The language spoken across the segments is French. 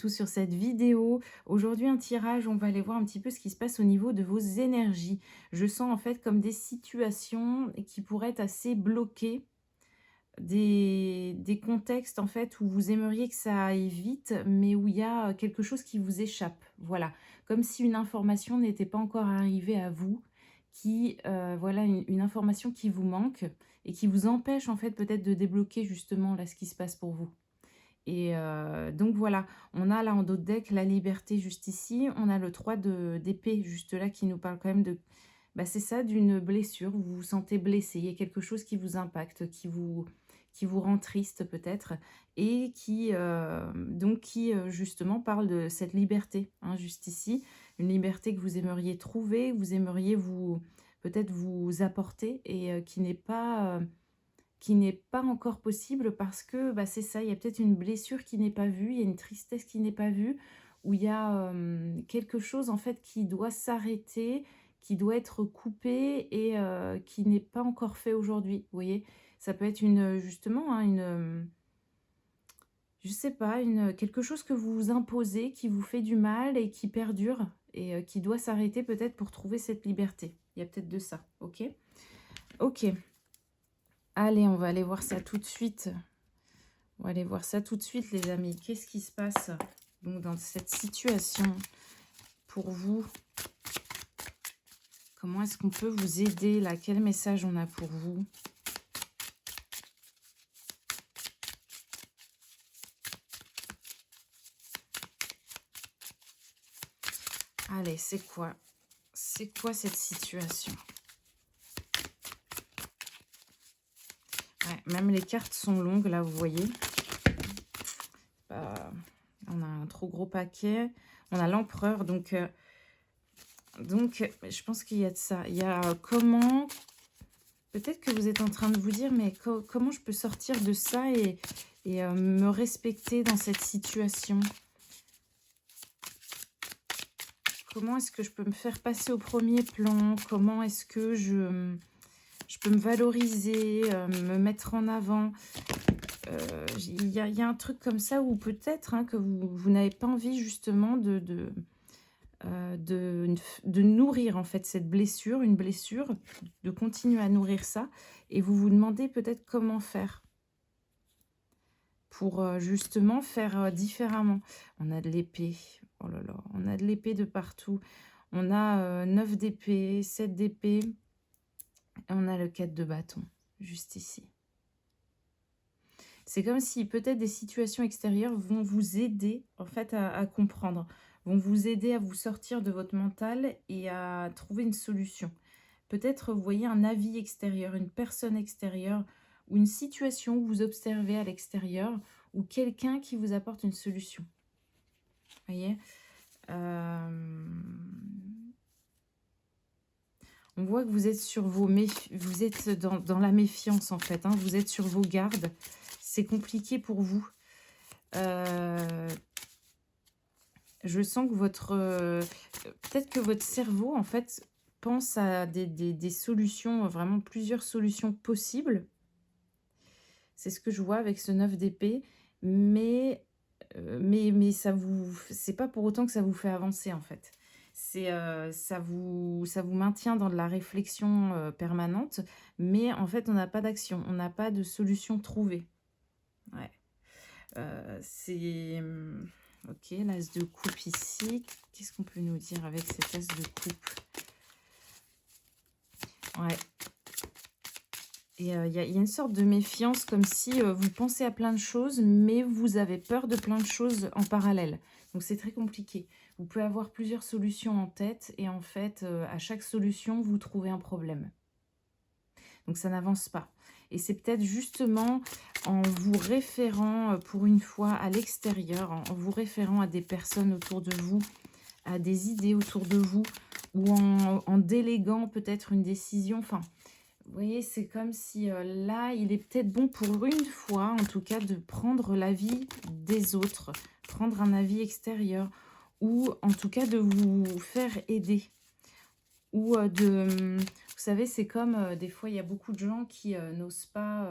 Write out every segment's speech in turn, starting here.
tout sur cette vidéo. Aujourd'hui, un tirage, on va aller voir un petit peu ce qui se passe au niveau de vos énergies. Je sens en fait comme des situations qui pourraient être assez bloquées, des contextes en fait où vous aimeriez que ça aille vite, mais où il y a quelque chose qui vous échappe. Voilà, comme si une information n'était pas encore arrivée à vous, voilà, une information qui vous manque et qui vous empêche en fait peut-être de débloquer justement là ce qui se passe pour vous. Et donc voilà, on a là en dos de deck la liberté juste ici, on a le 3 d'épée juste là qui nous parle quand même de, bah, c'est ça, d'une blessure, vous vous sentez blessé, il y a quelque chose qui vous impacte, qui vous rend triste peut-être et qui justement parle de cette liberté, hein, juste ici. Une liberté que vous aimeriez trouver, que vous aimeriez vous peut-être vous apporter et qui n'est pas encore possible parce que, bah, c'est ça, il y a peut-être une blessure qui n'est pas vue, il y a une tristesse qui n'est pas vue, où il y a, quelque chose en fait qui doit s'arrêter, qui doit être coupé et qui n'est pas encore fait aujourd'hui, vous voyez? Ça peut être justement, hein, je sais pas, quelque chose que vous vous imposez, qui vous fait du mal et qui perdure et qui doit s'arrêter peut-être pour trouver cette liberté. Il y a peut-être de ça, OK? OK. Allez, on va aller voir ça tout de suite. On va aller voir ça tout de suite, les amis. Qu'est-ce qui se passe donc dans cette situation pour vous? Comment est-ce qu'on peut vous aider là? Quel message on a pour vous? Allez, c'est quoi? C'est quoi cette situation? Ouais, même les cartes sont longues là, vous voyez. On a un trop gros paquet. On a l'empereur, donc je pense qu'il y a de ça. Il y a comment... Peut-être que vous êtes en train de vous dire, mais comment je peux sortir de ça et me respecter dans cette situation? Comment est-ce que je peux me faire passer au premier plan? Comment est-ce que je peux me valoriser, me mettre en avant? Il y a un truc comme ça où peut-être, hein, que vous n'avez pas envie justement de nourrir en fait cette blessure, une blessure, de continuer à nourrir ça. Et vous vous demandez peut-être comment faire pour justement faire différemment. On a de l'épée, oh là là, on a de l'épée de partout. On a 9 d'épée, 7 d'épée, et on a le 4 de bâton, juste ici. C'est comme si peut-être des situations extérieures vont vous aider en fait à comprendre, vont vous aider à vous sortir de votre mental et à trouver une solution. Peut-être vous voyez un avis extérieur, une personne extérieure ou une situation que vous observez à l'extérieur ou quelqu'un qui vous apporte une solution. Vous voyez. On voit que vous êtes sur vous êtes dans la méfiance en fait, hein. Vous êtes sur vos gardes. C'est compliqué pour vous. Je sens que peut-être que votre cerveau en fait pense à des solutions, vraiment plusieurs solutions possibles. C'est ce que je vois avec ce 9 d'épée, mais c'est pas pour autant que ça vous fait avancer en fait. Ça vous maintient dans de la réflexion permanente, mais en fait on n'a pas d'action, on n'a pas de solution trouvée. Ouais. Ok, l'as de coupe ici. Qu'est-ce qu'on peut nous dire avec cet as de coupe? Ouais. Et il y a une sorte de méfiance, comme si vous pensez à plein de choses, mais vous avez peur de plein de choses en parallèle. Donc c'est très compliqué. Vous pouvez avoir plusieurs solutions en tête et en fait, à chaque solution, vous trouvez un problème. Donc ça n'avance pas. Et c'est peut-être justement en vous référant pour une fois à l'extérieur, en vous référant à des personnes autour de vous, à des idées autour de vous, ou en déléguant peut-être une décision. Enfin, vous voyez, c'est comme si là, il est peut-être bon pour une fois, en tout cas, de prendre l'avis des autres, prendre un avis extérieur, ou en tout cas de vous faire aider. Ou vous savez, c'est comme des fois, il y a beaucoup de gens qui n'osent pas,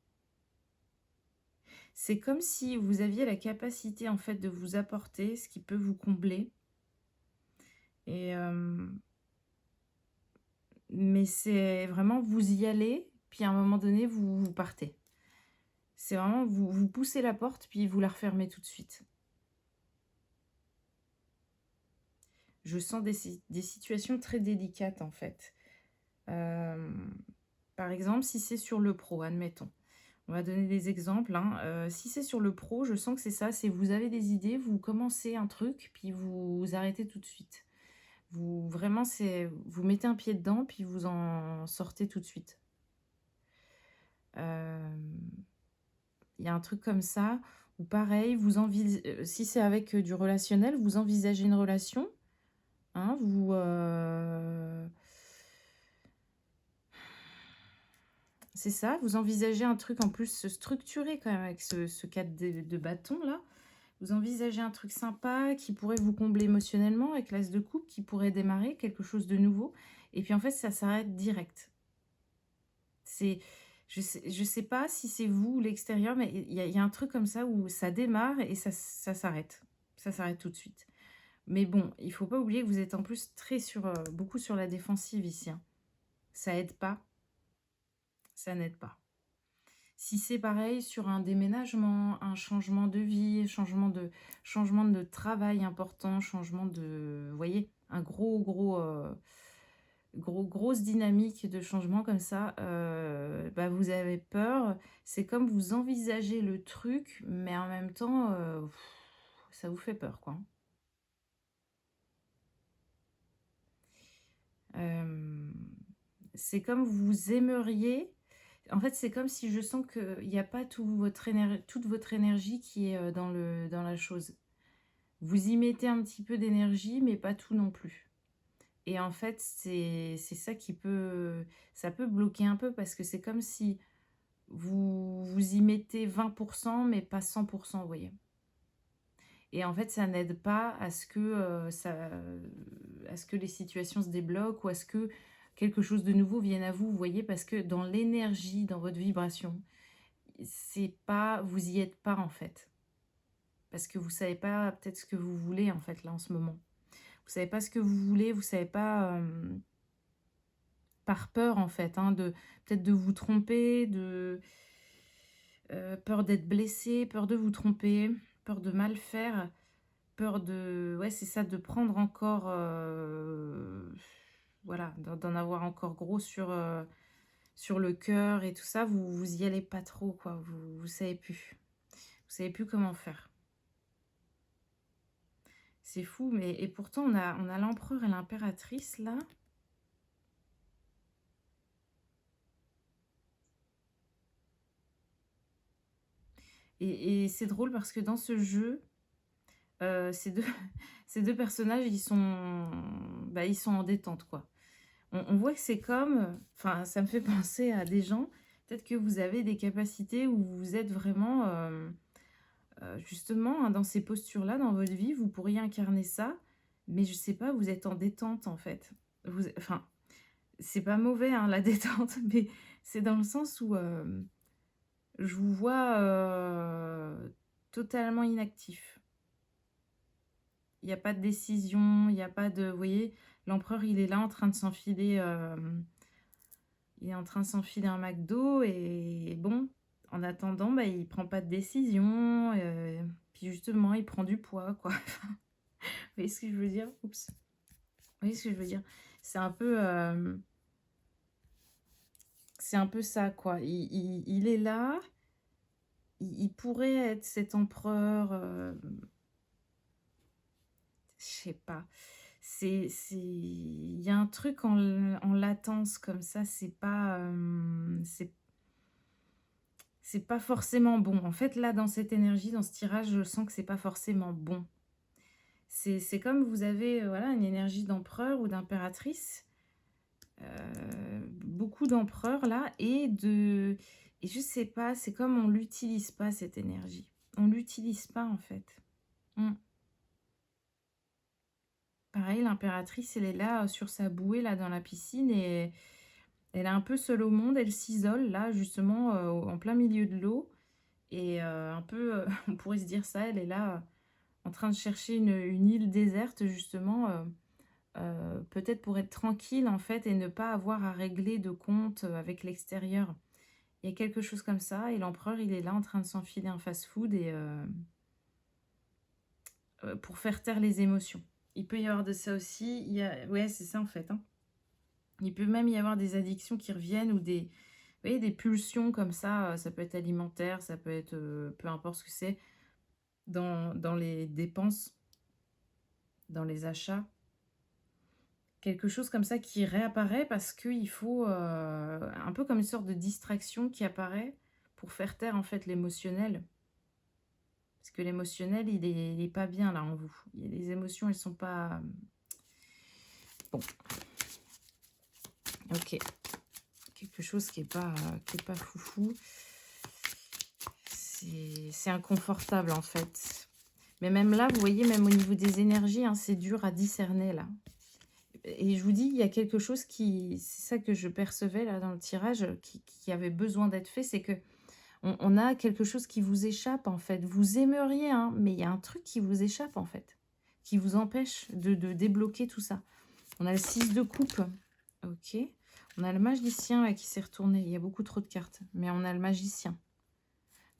C'est comme si vous aviez la capacité, en fait, de vous apporter ce qui peut vous combler et mais c'est vraiment vous y allez, puis à un moment donné, vous partez. C'est vraiment vous poussez la porte, puis vous la refermez tout de suite. Je sens des situations très délicates, en fait. Hem, Par exemple, si c'est sur le pro, admettons. On va donner des exemples, hein. Si c'est sur le pro, je sens que c'est ça, c'est vous avez des idées, vous commencez un truc, puis vous arrêtez tout de suite. Vous vraiment, c'est vous mettez un pied dedans, puis vous en sortez tout de suite. Hem, il y a un truc comme ça, ou pareil, si c'est avec, du relationnel, vous envisagez une relation, hein, c'est ça, vous envisagez un truc en plus structuré quand même avec ce 4 de bâton là. Vous envisagez un truc sympa qui pourrait vous combler émotionnellement avec l'as de coupe, qui pourrait démarrer quelque chose de nouveau et puis en fait ça s'arrête direct. C'est je sais pas si c'est vous ou l'extérieur, mais il y a un truc comme ça où ça démarre et ça s'arrête. Ça s'arrête tout de suite. Mais bon, il faut pas oublier que vous êtes en plus beaucoup sur la défensive ici, hein. Ça aide pas, ça n'aide pas. Si c'est pareil sur un déménagement, un changement de vie, changement de travail important, changement de vous voyez? Un grosse dynamique de changement comme ça, bah, vous avez peur. C'est comme vous envisagez le truc, mais en même temps, ça vous fait peur, quoi, hein. Hem, c'est comme vous aimeriez en fait, c'est comme si je sens qu'il y a pas toute votre énergie qui est, dans la chose. Vous y mettez un petit peu d'énergie, mais pas tout non plus. Et en fait, c'est ça ça peut bloquer un peu parce que c'est comme si vous y mettez 20 mais pas 100 vous voyez? Et en fait, ça n'aide pas à ce que les situations se débloquent ou à ce que quelque chose de nouveau vienne à vous, vous voyez? Parce que dans l'énergie, dans votre vibration, c'est pas vous y êtes pas, en fait. Parce que vous savez pas peut-être ce que vous voulez, en fait, là, en ce moment. Vous savez pas ce que vous voulez, vous savez pas, par peur, en fait, hein, de peut-être de vous tromper, peur d'être blessé, peur de vous tromper, peur de mal faire. Peur de ouais, c'est ça, de prendre encore, voilà, d'en avoir encore gros sur le cœur et tout ça, vous y allez pas trop, quoi, vous savez plus. Vous savez plus comment faire. C'est fou, mais et pourtant on a l'empereur et l'impératrice là et c'est drôle parce que dans ce jeu, ces 2 ces 2 personnages, ils sont en détente, quoi. On voit que c'est comme, enfin, ça me fait penser à des gens, peut-être que vous avez des capacités où vous êtes vraiment, justement, hein, dans ces postures-là, dans votre vie, vous pourriez incarner ça, mais je sais pas, vous êtes en détente, en fait. Enfin, c'est pas mauvais, hein, la détente, mais c'est dans le sens où, je vous vois, totalement inactif. Il y a pas de décision, il y a pas de vous voyez? L'empereur, il est là en train de s'enfiler, il est en train de s'enfiler un McDo et bon, en attendant, bah, il prend pas de décision, puis justement, il prend du poids, quoi. Vous voyez ce que je veux dire? Oups. Vous voyez ce que je veux dire? C'est un peu, c'est un peu ça, quoi. Il est là, il pourrait être cet empereur, je sais pas. Il y a un truc en latence comme ça, c'est pas forcément bon. En fait, là, dans cette énergie, dans ce tirage, je sens que c'est pas forcément bon. C'est comme vous avez, voilà, une énergie d'empereur ou d'impératrice, beaucoup d'empereurs là et je sais pas, c'est comme on l'utilise pas cette énergie. On l'utilise pas, en fait. Mmh. Pareil, l'impératrice, elle est là, sur sa bouée, là, dans la piscine et elle est un peu seule au monde. Elle s'isole là, justement, en plein milieu de l'eau Et un peu, on pourrait se dire ça, elle est là, en train de chercher une île déserte justement, peut-être pour être tranquille en fait et ne pas avoir à régler de compte, avec l'extérieur. Il y a quelque chose comme ça et l'empereur, il est là en train de s'enfiler un fast-food et pour faire taire les émotions. Il peut y avoir de ça aussi, il y a ouais, c'est ça en fait, hein. Il peut même y avoir des addictions qui reviennent ou des vous voyez, des pulsions comme ça peut être alimentaire, ça peut être, peu importe ce que c'est, dans les dépenses, dans les achats. Quelque chose comme ça qui réapparaît parce qu'il faut, un peu comme une sorte de distraction qui apparaît pour faire taire, en fait, l'émotionnel. Parce que l'émotionnel, il est pas bien là en vous. Les émotions, elles sont pas, bon, OK. Quelque chose qui est pas foufou. C'est inconfortable, en fait. Mais même là, vous voyez, même au niveau des énergies, hein, c'est dur à discerner là. Et je vous dis, il y a quelque chose qui c'est ça que je percevais là dans le tirage, qui avait besoin d'être fait, c'est que on a quelque chose qui vous échappe en fait. Vous aimeriez, hein, mais il y a un truc qui vous échappe en fait, qui vous empêche de débloquer tout ça. On a le 6 de coupe, OK. On a le magicien là qui s'est retourné, il y a beaucoup trop de cartes, mais on a le magicien.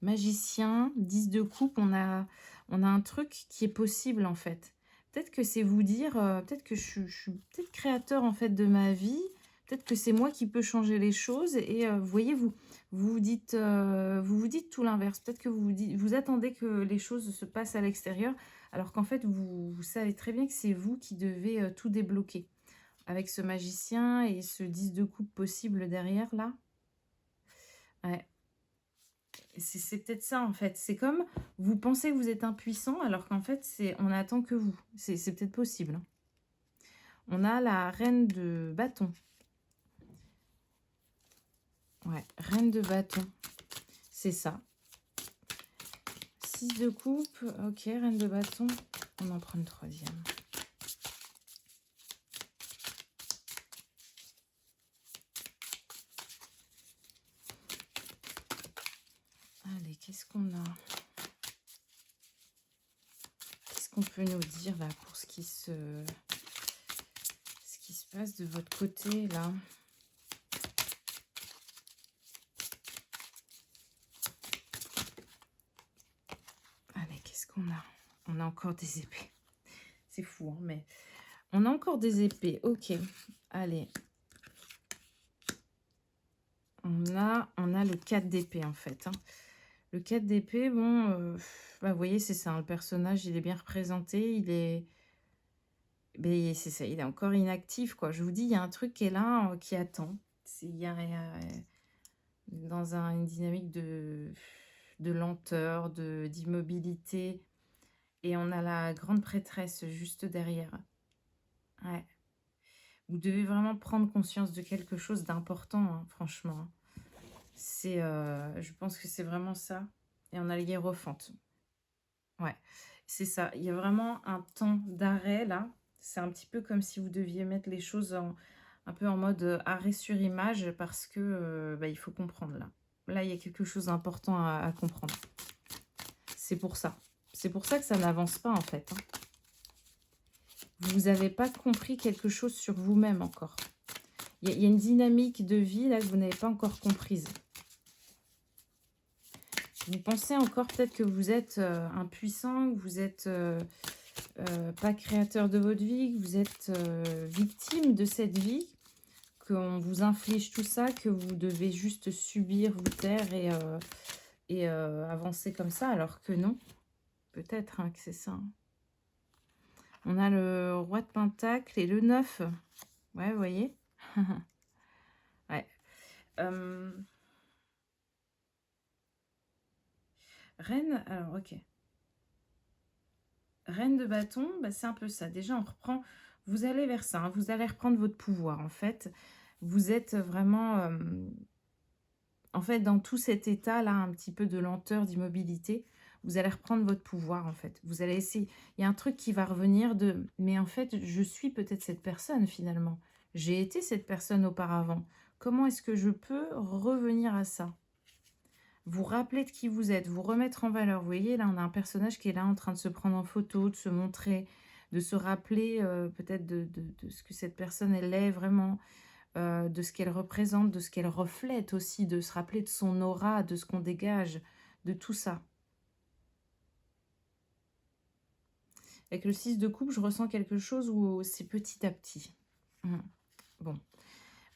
Magicien, 10 de coupe, on a un truc qui est possible en fait. Peut-être que c'est vous dire, peut-être que je suis peut-être créateur en fait de ma vie, peut-être que c'est moi qui peux changer les choses et vous voyez, vous vous dites tout l'inverse. Peut-être que vous attendez que les choses se passent à l'extérieur, alors qu'en fait, vous savez très bien que c'est vous qui devez tout débloquer. Avec ce magicien et ce 10 de coupe possible derrière là. Ouais. C'est peut-être ça en fait. C'est comme vous pensez que vous êtes impuissant alors qu'en fait on attend que vous. C'est peut-être possible, hein. On a la reine de bâton. Ouais, reine de bâton. C'est ça. 6 de coupe. Ok, reine de bâton. On en prend une troisième. Allez, qu'est-ce qu'on a? Qu'est-ce qu'on peut nous dire là pour ce qui se passe de votre côté là? Allez, qu'est-ce qu'on a? On a encore des épées. C'est fou, hein, mais on a encore des épées. Ok, allez. On a le 4 d'épée en fait, hein. Le 4 d'épée, bon, bah, vous voyez, c'est ça, hein, le personnage, il est bien représenté, c'est ça, il est encore inactif, quoi. Je vous dis, il y a un truc qui est là, qui attend. Il y a dans une dynamique de lenteur, d'immobilité. Et on a la grande prêtresse juste derrière. Ouais. Vous devez vraiment prendre conscience de quelque chose d'important, hein, franchement, hein. Je pense que c'est vraiment ça. Et on a les hiérophantes. Ouais, c'est ça. Il y a vraiment un temps d'arrêt là. C'est un petit peu comme si vous deviez mettre les choses un peu en mode arrêt sur image parce que bah, il faut comprendre là. Là, il y a quelque chose d'important à comprendre. C'est pour ça. C'est pour ça que ça n'avance pas en fait, hein. Vous n'avez pas compris quelque chose sur vous-même encore. Il y a une dynamique de vie là que vous n'avez pas encore comprise. Vous pensez encore peut-être que vous êtes impuissant, que vous êtes pas créateur de votre vie, que vous êtes victime de cette vie, qu'on vous inflige tout ça, que vous devez juste subir, vous taire et avancer comme ça, alors que non. Peut-être hein, que c'est ça, hein. On a le roi de pentacle et le 9. Ouais, vous voyez. Ouais. Reine, alors ok. Reine de bâton, bah, c'est un peu ça. Déjà, on reprend, vous allez vers ça, hein, vous allez reprendre votre pouvoir, en fait. Vous êtes vraiment, en fait, dans tout cet état-là, un petit peu de lenteur, d'immobilité, vous allez reprendre votre pouvoir, en fait. Vous allez essayer, il y a un truc qui va revenir de, mais en fait, je suis peut-être cette personne, finalement. J'ai été cette personne auparavant. Comment est-ce que je peux revenir à ça? vous rappeler de qui vous êtes, vous remettre en valeur. Vous voyez, là, on a un personnage qui est là en train de se prendre en photo, de se montrer, de se rappeler peut-être de ce que cette personne, elle est vraiment, de ce qu'elle représente, de ce qu'elle reflète aussi, de se rappeler de son aura, de ce qu'on dégage, de tout ça. Avec le 6 de coupe, je ressens quelque chose où c'est petit à petit. Bon.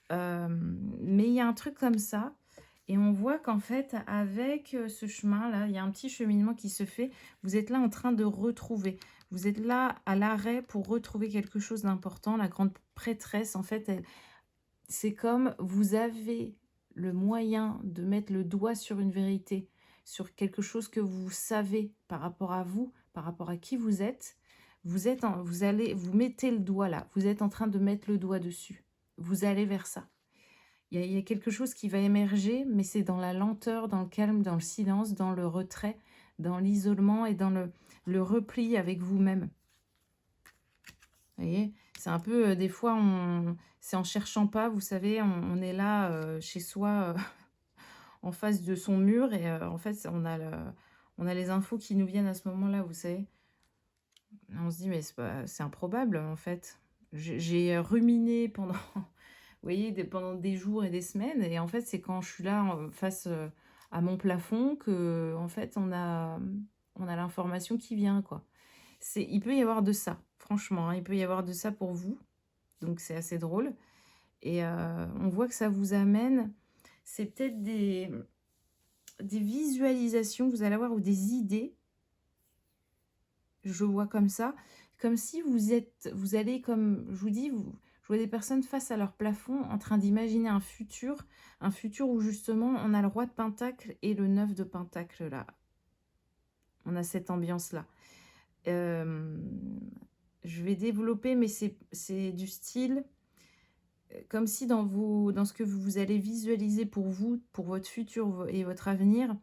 Mais il y a un truc comme ça. Et on voit qu'en fait, avec ce chemin-là, il y a un petit cheminement qui se fait. Vous êtes là en train de retrouver. Vous êtes là à l'arrêt pour retrouver quelque chose d'important. La grande prêtresse, en fait, c'est comme vous avez le moyen de mettre le doigt sur une vérité, sur quelque chose que vous savez par rapport à vous, par rapport à qui vous êtes. Vous mettez le doigt là. Vous êtes en train de mettre le doigt dessus. Vous allez vers ça. Il y a quelque chose qui va émerger, mais c'est dans la lenteur, dans le calme, dans le silence, dans le retrait, dans l'isolement et dans le repli avec vous-même. Vous voyez, c'est un peu, des fois, c'est en cherchant pas, vous savez, on est là chez soi, en face de son mur, et en fait, on a les infos qui nous viennent à ce moment-là, vous savez. On se dit, mais c'est improbable, en fait. J'ai ruminé pendant, vous voyez, pendant des jours et des semaines, et en fait, c'est quand je suis là face à mon plafond que, en fait, on a l'information qui vient, quoi. Il peut y avoir de ça, franchement, hein, il peut y avoir de ça pour vous, donc c'est assez drôle. Et on voit que ça vous amène, c'est peut-être des visualisations que vous allez avoir ou des idées, je vois comme ça, comme si vous allez, comme je vous dis, je vois des personnes face à leur plafond en train d'imaginer un futur où justement on a le roi de pentacle et le 9 de pentacle là. On a cette ambiance-là. Je vais développer, mais c'est du style comme si dans ce que vous allez visualiser pour vous, pour votre futur et votre avenir,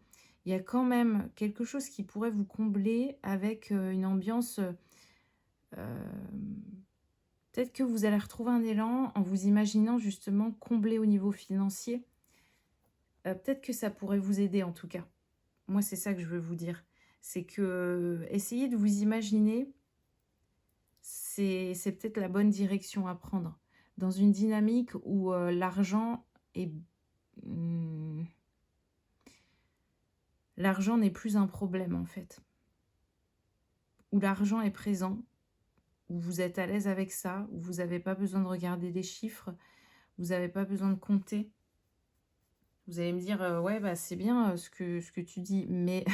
il y a quand même quelque chose qui pourrait vous combler avec une ambiance. Peut-être que vous allez retrouver un élan en vous imaginant justement combler au niveau financier. Peut-être que ça pourrait vous aider en tout cas. Moi, c'est ça que je veux vous dire. C'est que essayez de vous imaginer, c'est peut-être la bonne direction à prendre. Dans une dynamique où l'argent est... l'argent n'est plus un problème en fait. Où l'argent est présent, où vous êtes à l'aise avec ça, où vous n'avez pas besoin de regarder les chiffres, vous n'avez pas besoin de compter. Vous allez me dire, ouais, bah, c'est bien ce que tu dis, mais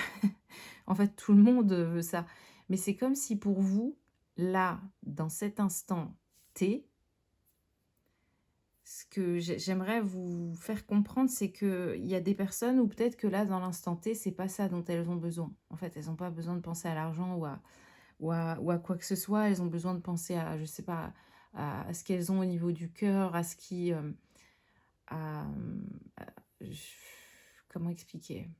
en fait, tout le monde veut ça. Mais c'est comme si pour vous, là, dans cet instant T, ce que j'aimerais vous faire comprendre, c'est qu'il y a des personnes où peut-être que là, dans l'instant T, c'est pas ça dont elles ont besoin. En fait, elles n'ont pas besoin de penser à l'argent ou à quoi que ce soit. Elles ont besoin de penser à, je sais pas, à ce qu'elles ont au niveau du cœur, à ce qui... à- comment expliquer?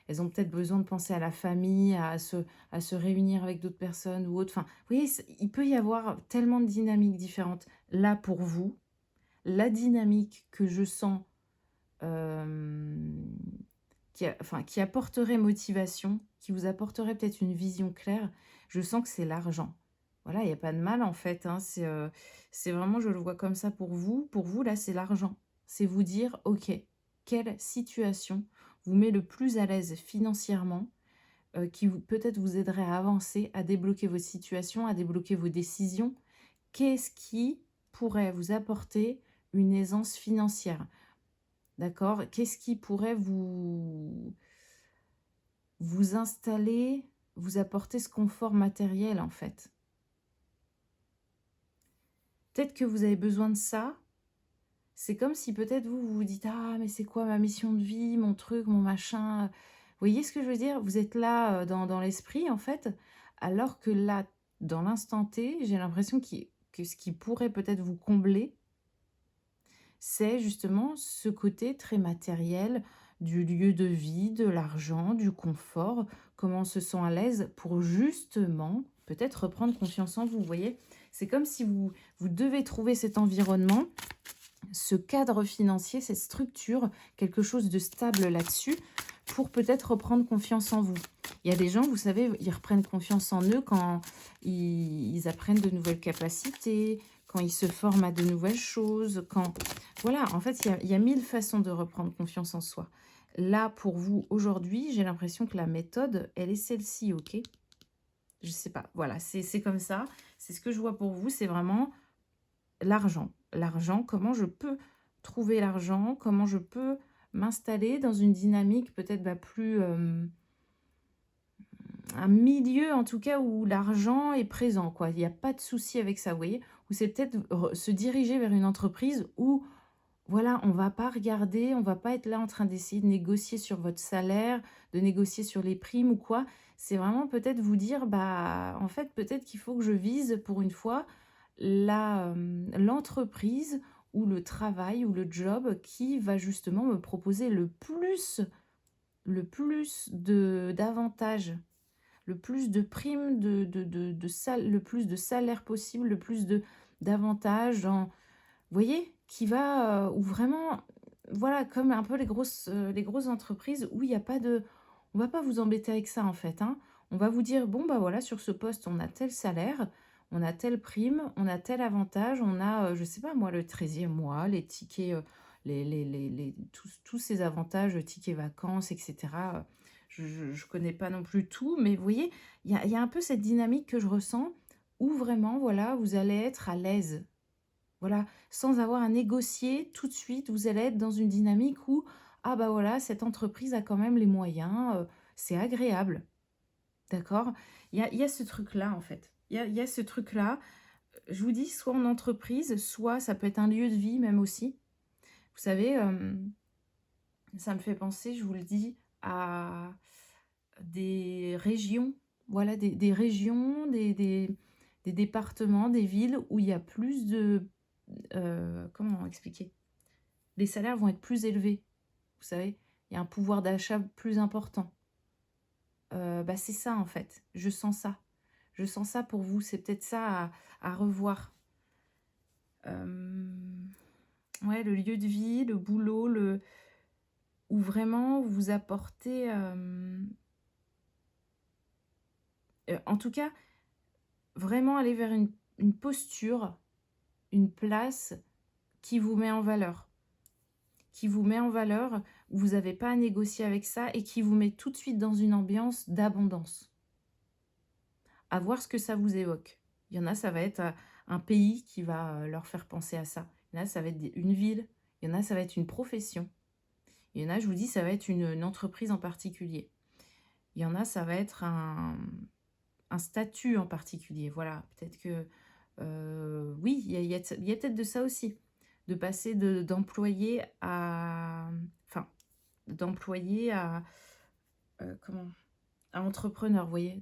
Elles ont peut-être besoin de penser à la famille, à se réunir avec d'autres personnes ou autre. Enfin, vous voyez, il peut y avoir tellement de dynamiques différentes. Là, pour vous, la dynamique que je sens qui apporterait motivation, qui vous apporterait peut-être une vision claire, je sens que c'est l'argent. Voilà, il n'y a pas de mal en fait, hein. C'est vraiment, je le vois comme ça pour vous. Pour vous, là, c'est l'argent. C'est vous dire, ok, quelle situation vous met le plus à l'aise financièrement, qui peut-être vous aiderait à avancer, à débloquer vos situations, à débloquer vos décisions. Qu'est-ce qui pourrait vous apporter une aisance financière? D'accord? Qu'est-ce qui pourrait vous installer, vous apporter ce confort matériel en fait? Peut-être que vous avez besoin de ça. C'est comme si peut-être vous vous dites: «Ah mais c'est quoi ma mission de vie, mon truc, mon machin?» Vous voyez ce que je veux dire? Vous êtes là, dans l'esprit en fait, alors que là, dans l'instant T, j'ai l'impression que ce qui pourrait peut-être vous combler, c'est justement ce côté très matériel du lieu de vie, de l'argent, du confort, comment on se sent à l'aise pour justement peut-être reprendre confiance en vous, vous voyez? C'est comme si vous devez trouver cet environnement ce cadre financier, cette structure, quelque chose de stable là-dessus, pour peut-être reprendre confiance en vous. Il y a des gens, vous savez, ils reprennent confiance en eux quand ils apprennent de nouvelles capacités, quand ils se forment à de nouvelles choses, quand... Voilà, en fait, il y a 1000 façons de reprendre confiance en soi. Là, pour vous, aujourd'hui, j'ai l'impression que la méthode, elle est celle-ci, ok? Je sais pas, voilà, c'est comme ça. C'est ce que je vois pour vous, c'est vraiment l'argent. L'argent, comment je peux trouver l'argent, comment je peux m'installer dans une dynamique peut-être plus... un milieu en tout cas où l'argent est présent, quoi. Il n'y a pas de souci avec ça, vous voyez? Ou c'est peut-être se diriger vers une entreprise où, voilà, on va pas regarder, on va pas être là en train d'essayer de négocier sur votre salaire, de négocier sur les primes ou quoi. C'est vraiment peut-être vous dire, bah, en fait, peut-être qu'il faut que je vise pour une fois l'entreprise ou le travail ou le job qui va justement me proposer le plus d'avantages, le plus de primes, le plus de salaire possible, le plus d'avantages, vous voyez, qui va, ou vraiment, voilà, comme un peu les grosses entreprises où il y a pas de, on va pas vous embêter avec ça en fait, hein. On va vous dire, bon bah voilà, sur ce poste, on a tel salaire, on a telle prime, on a tel avantage, on a, je sais pas moi, le 13e mois, les tickets, tous ces avantages, tickets vacances, etc. Je connais pas non plus tout, mais vous voyez, il y a un peu cette dynamique que je ressens où vraiment, voilà, vous allez être à l'aise. Voilà, sans avoir à négocier tout de suite, vous allez être dans une dynamique où, ah bah voilà, cette entreprise a quand même les moyens, c'est agréable, d'accord? Il y a ce truc-là, en fait. Il y a ce truc-là. Je vous dis, soit en entreprise, soit ça peut être un lieu de vie même aussi. Vous savez, ça me fait penser, je vous le dis, à des régions, voilà, des régions, des départements, des villes où il y a plus de... comment expliquer? Les salaires vont être plus élevés, vous savez? Il y a un pouvoir d'achat plus important. Bah, c'est ça, en fait. Je sens ça. Je sens ça pour vous. C'est peut-être ça à revoir. Ouais, le lieu de vie, le boulot, où vraiment vous apportez... en tout cas, vraiment aller vers une posture, une place qui vous met en valeur. Qui vous met en valeur, où vous n'avez pas à négocier avec ça et qui vous met tout de suite dans une ambiance d'abondance. À voir ce que ça vous évoque. Il y en a, ça va être un pays qui va leur faire penser à ça. Il y en a, ça va être une ville. Il y en a, ça va être une profession. Il y en a, je vous dis, ça va être une entreprise en particulier. Il y en a, ça va être un statut en particulier. Voilà, peut-être que... oui, il y a peut-être de ça aussi. De passer d'employé à... Enfin, d'employé à... comment... à entrepreneur, vous voyez,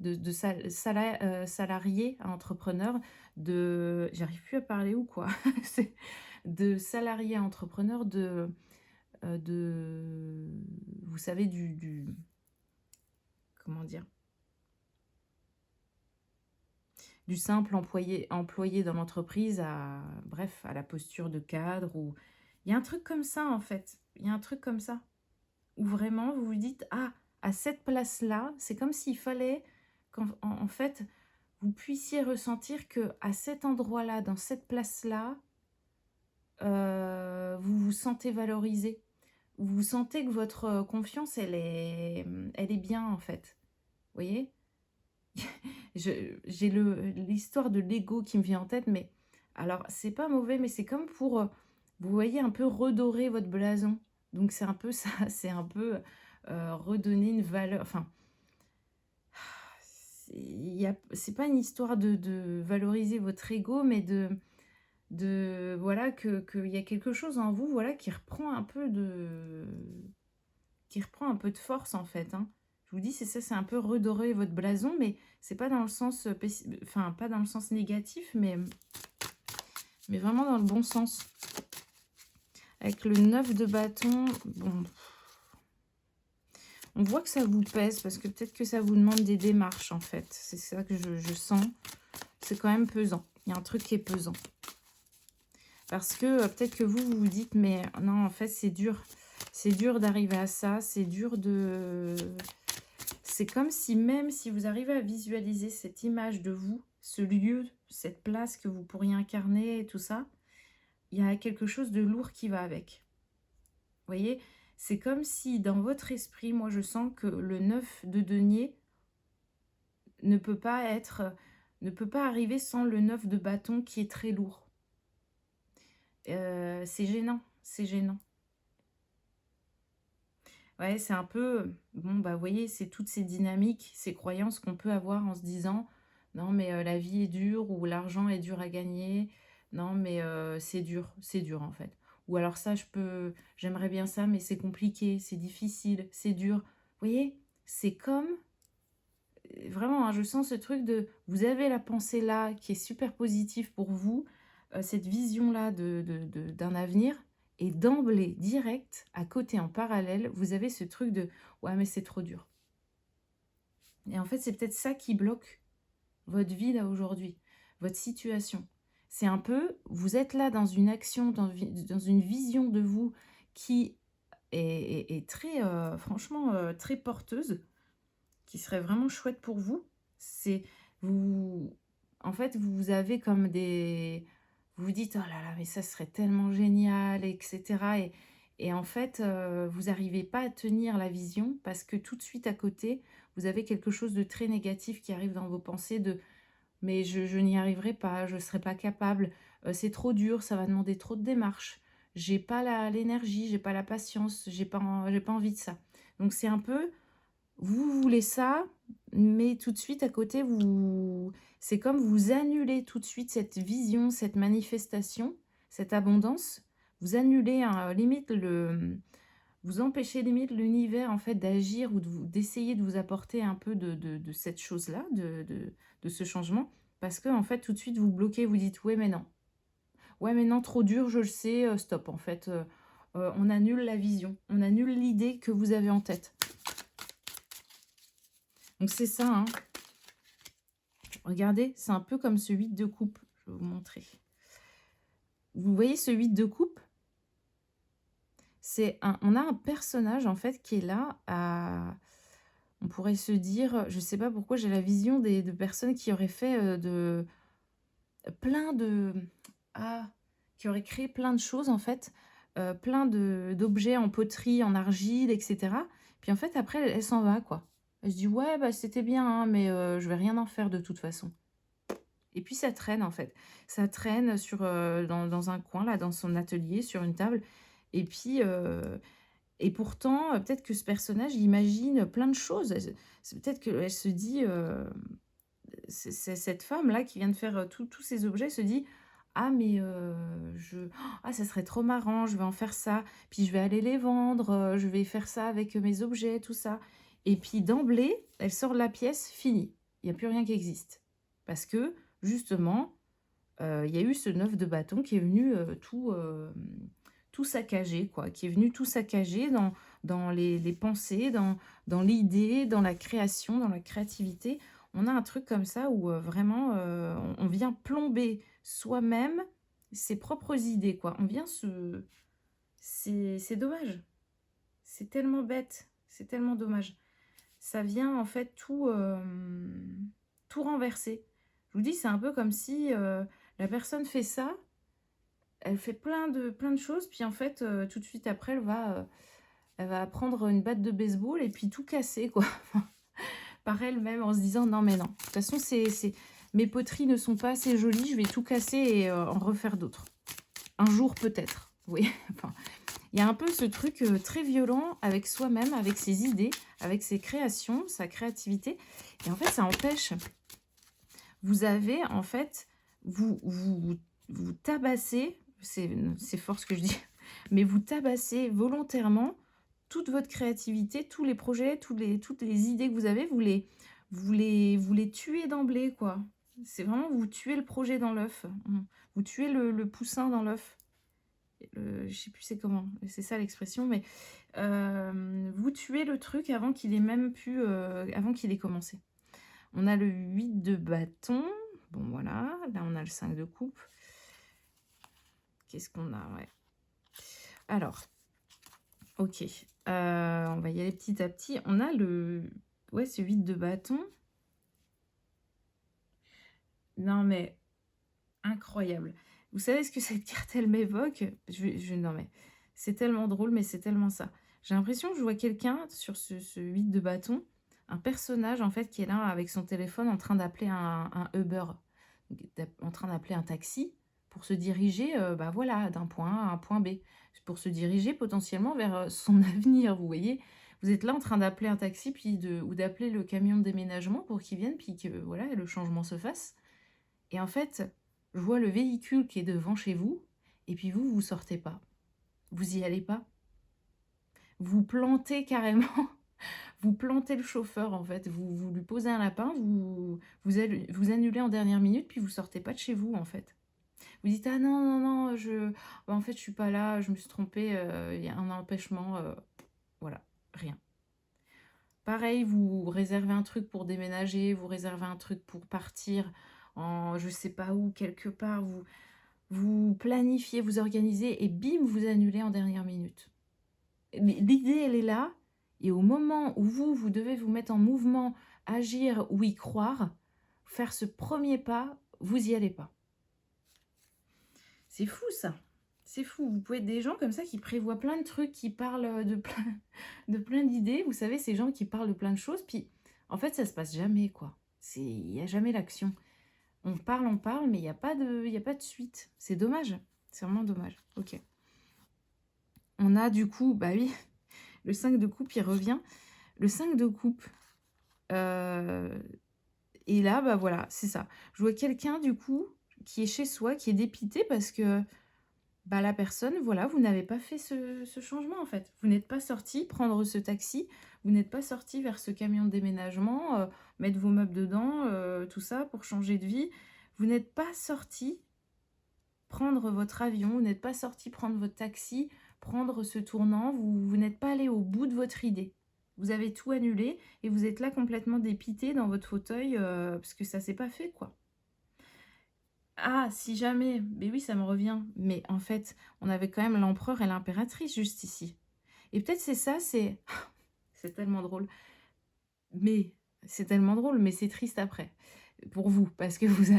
salarié à entrepreneur, j'arrive plus à parler ou quoi, c'est de salarié à entrepreneur, vous savez, comment dire, du simple employé dans l'entreprise à, bref, à la posture de cadre, ou il y a un truc comme ça en fait, il y a un truc comme ça, où vraiment vous vous dites, ah, à cette place-là, c'est comme s'il fallait en fait, vous puissiez ressentir que à cet endroit-là, dans cette place-là, vous vous sentez valorisé. Vous sentez que votre confiance, elle est bien, en fait. Vous voyez? J'ai l'histoire de l'ego qui me vient en tête, mais alors, c'est pas mauvais, mais c'est comme pour, vous voyez, un peu redorer votre blason. Donc, c'est un peu ça, c'est un peu redonner une valeur. Enfin, c'est pas une histoire de valoriser votre ego, mais voilà, qu'il y a quelque chose en vous, voilà, qui reprend un peu de force, en fait, hein. Je vous dis, c'est ça, c'est un peu redorer votre blason, mais c'est pas dans le sens, enfin, pas dans le sens négatif, mais vraiment dans le bon sens. Avec le 9 de bâton, bon, on voit que ça vous pèse, parce que peut-être que ça vous demande des démarches, en fait. C'est ça que je sens. C'est quand même pesant. Il y a un truc qui est pesant. Parce que peut-être que vous vous dites, mais non, en fait, c'est dur. C'est dur d'arriver à ça. C'est dur de... C'est comme si même si vous arrivez à visualiser cette image de vous, ce lieu, cette place que vous pourriez incarner et tout ça, il y a quelque chose de lourd qui va avec. Vous voyez, c'est comme si dans votre esprit, moi je sens que le 9 de denier ne peut pas arriver sans le 9 de bâton qui est très lourd. C'est gênant, c'est gênant. Ouais, c'est un peu, bon bah vous voyez, c'est toutes ces dynamiques, ces croyances qu'on peut avoir en se disant, non mais la vie est dure ou l'argent est dur à gagner, non mais c'est dur en fait. Ou alors ça, j'aimerais bien ça, mais c'est compliqué, c'est difficile, c'est dur. Vous voyez, c'est comme, vraiment, hein, je sens ce truc de, vous avez la pensée là qui est super positive pour vous, cette vision-là d'un avenir, et d'emblée, direct, à côté, en parallèle, vous avez ce truc de, ouais, mais c'est trop dur. Et en fait, c'est peut-être ça qui bloque votre vie là aujourd'hui, votre situation. C'est un peu, vous êtes là dans une action, dans une vision de vous qui est très, franchement, très porteuse, qui serait vraiment chouette pour vous. C'est vous, en fait, vous avez comme des, vous vous dites: «Oh là là, mais ça serait tellement génial» et cetera, et en fait, vous n'arrivez pas à tenir la vision parce que tout de suite à côté, vous avez quelque chose de très négatif qui arrive dans vos pensées de: «Mais je n'y arriverai pas, je ne serai pas capable, c'est trop dur, ça va demander trop de démarches, j'ai pas l'énergie, j'ai pas la patience, j'ai pas envie de ça». Donc c'est un peu, vous voulez ça, mais tout de suite à côté, c'est comme vous annulez tout de suite cette vision, cette manifestation, cette abondance. Vous annulez, hein, limite vous empêchez limite l'univers en fait d'agir ou d'essayer de vous apporter un peu de cette chose-là, de ce changement. Parce que en fait, tout de suite, vous bloquez, vous dites: «Ouais, mais non. Ouais, mais non, trop dur, je le sais, stop». En fait, on annule la vision, on annule l'idée que vous avez en tête. Donc c'est ça, hein. Regardez, c'est un peu comme ce 8 de coupe. Je vais vous montrer. Vous voyez ce 8 de coupe? On a un personnage en fait qui est là on pourrait se dire, je sais pas pourquoi j'ai la vision de personnes qui auraient fait plein de, ah, qui auraient créé plein de choses en fait, plein d'objets en poterie, en argile, etc. Puis en fait après elle s'en va quoi. Elle se dit: ouais bah c'était bien, hein, mais je vais rien en faire de toute façon. Et puis ça traîne en fait. Ça traîne dans un coin là, dans son atelier, sur une table. Et puis, et pourtant, peut-être que ce personnage, il imagine plein de choses. C'est peut-être qu'elle se dit, c'est cette femme-là qui vient de faire tous ces objets, se dit: «Ah mais ah ça serait trop marrant, je vais en faire ça, puis je vais aller les vendre, je vais faire ça avec mes objets, tout ça». Et puis d'emblée, elle sort de la pièce, fini. Il y a plus rien qui existe. Parce que justement, il y a eu ce 9 de bâton qui est venu, tout saccager quoi, qui est venu tout saccager dans les pensées, dans l'idée, dans la création, dans la créativité. On a un truc comme ça où, vraiment, on vient plomber soi-même ses propres idées quoi. On vient se c'est dommage. C'est tellement bête, c'est tellement dommage. Ça vient en fait tout renverser. Je vous dis, c'est un peu comme si, la personne fait ça, elle fait plein de choses, puis en fait, tout de suite après, elle va prendre une batte de baseball et puis tout casser quoi, par elle-même en se disant: «Non mais non, de toute façon mes poteries ne sont pas assez jolies, je vais tout casser et en refaire d'autres. Un jour peut-être». Vous voyez? Enfin, il y a un peu ce truc, très violent avec soi-même, avec ses idées, avec ses créations, sa créativité, et en fait, ça empêche. Vous avez, en fait, vous tabassez, c'est fort ce que je dis, mais vous tabassez volontairement toute votre créativité, tous les projets, toutes les idées que vous avez, vous les tuez d'emblée, quoi. C'est vraiment, vous tuez le projet dans l'œuf. Vous tuez le poussin dans l'œuf. Je sais plus c'est comment, c'est ça l'expression, mais vous tuez le truc avant qu'il ait même pu, avant qu'il ait commencé. On a le 8 de bâton, bon voilà, là on a le 5 de coupe. Qu'est-ce qu'on a? Ouais. Alors, ok. On va y aller petit à petit. On a le... Ouais, ce 8 de bâton. Non, mais incroyable. Vous savez ce que cette carte, elle m'évoque? Non, mais c'est tellement drôle, mais c'est tellement ça. J'ai l'impression que je vois quelqu'un sur ce 8 de bâton, un personnage, en fait, qui est là avec son téléphone en train d'appeler un Uber, en train d'appeler un taxi pour se diriger, bah voilà, d'un point A à un point B, pour se diriger potentiellement vers son avenir, vous voyez? Vous êtes là en train d'appeler un taxi, puis ou d'appeler le camion de déménagement pour qu'il vienne, puis que voilà, le changement se fasse. Et en fait, je vois le véhicule qui est devant chez vous, et puis vous, vous sortez pas. Vous y allez pas. Vous plantez carrément, vous plantez le chauffeur en fait. Vous lui posez un lapin, vous annulez en dernière minute, puis vous sortez pas de chez vous en fait. Vous dites: «Ah non, non, non, bah, en fait, je suis pas là, je me suis trompée, il y a un empêchement», voilà, rien. Pareil, vous réservez un truc pour déménager, vous réservez un truc pour partir en je sais pas où, quelque part, vous planifiez, vous organisez et bim, vous annulez en dernière minute. L'idée, elle est là et au moment où vous devez vous mettre en mouvement, agir ou y croire, faire ce premier pas, vous y allez pas. C'est fou ça, c'est fou. Vous pouvez être des gens comme ça qui prévoient plein de trucs, qui parlent, de plein d'idées. Vous savez, ces gens qui parlent de plein de choses, puis en fait, ça se passe jamais, quoi. Il y a jamais l'action. On parle, mais il y a pas de suite. C'est dommage, c'est vraiment dommage. OK. On a du coup, bah oui, le 5 de coupe, il revient. Le 5 de coupe, et là, bah voilà, c'est ça. Je vois quelqu'un du coup qui est chez soi, qui est dépité parce que bah, la personne, voilà, vous n'avez pas fait ce changement en fait. Vous n'êtes pas sorti prendre ce taxi, vous n'êtes pas sorti vers ce camion de déménagement, mettre vos meubles dedans, tout ça pour changer de vie. Vous n'êtes pas sorti prendre votre avion, vous n'êtes pas sorti prendre votre taxi, prendre ce tournant, vous n'êtes pas allé au bout de votre idée. Vous avez tout annulé et vous êtes là complètement dépité dans votre fauteuil parce que ça s'est pas fait, quoi. Ah, si jamais, mais oui, ça me revient. Mais en fait, on avait quand même l'empereur et l'impératrice juste ici. Et peut-être c'est ça, c'est... C'est tellement drôle. Mais c'est tellement drôle, mais c'est triste après. Pour vous, parce que vous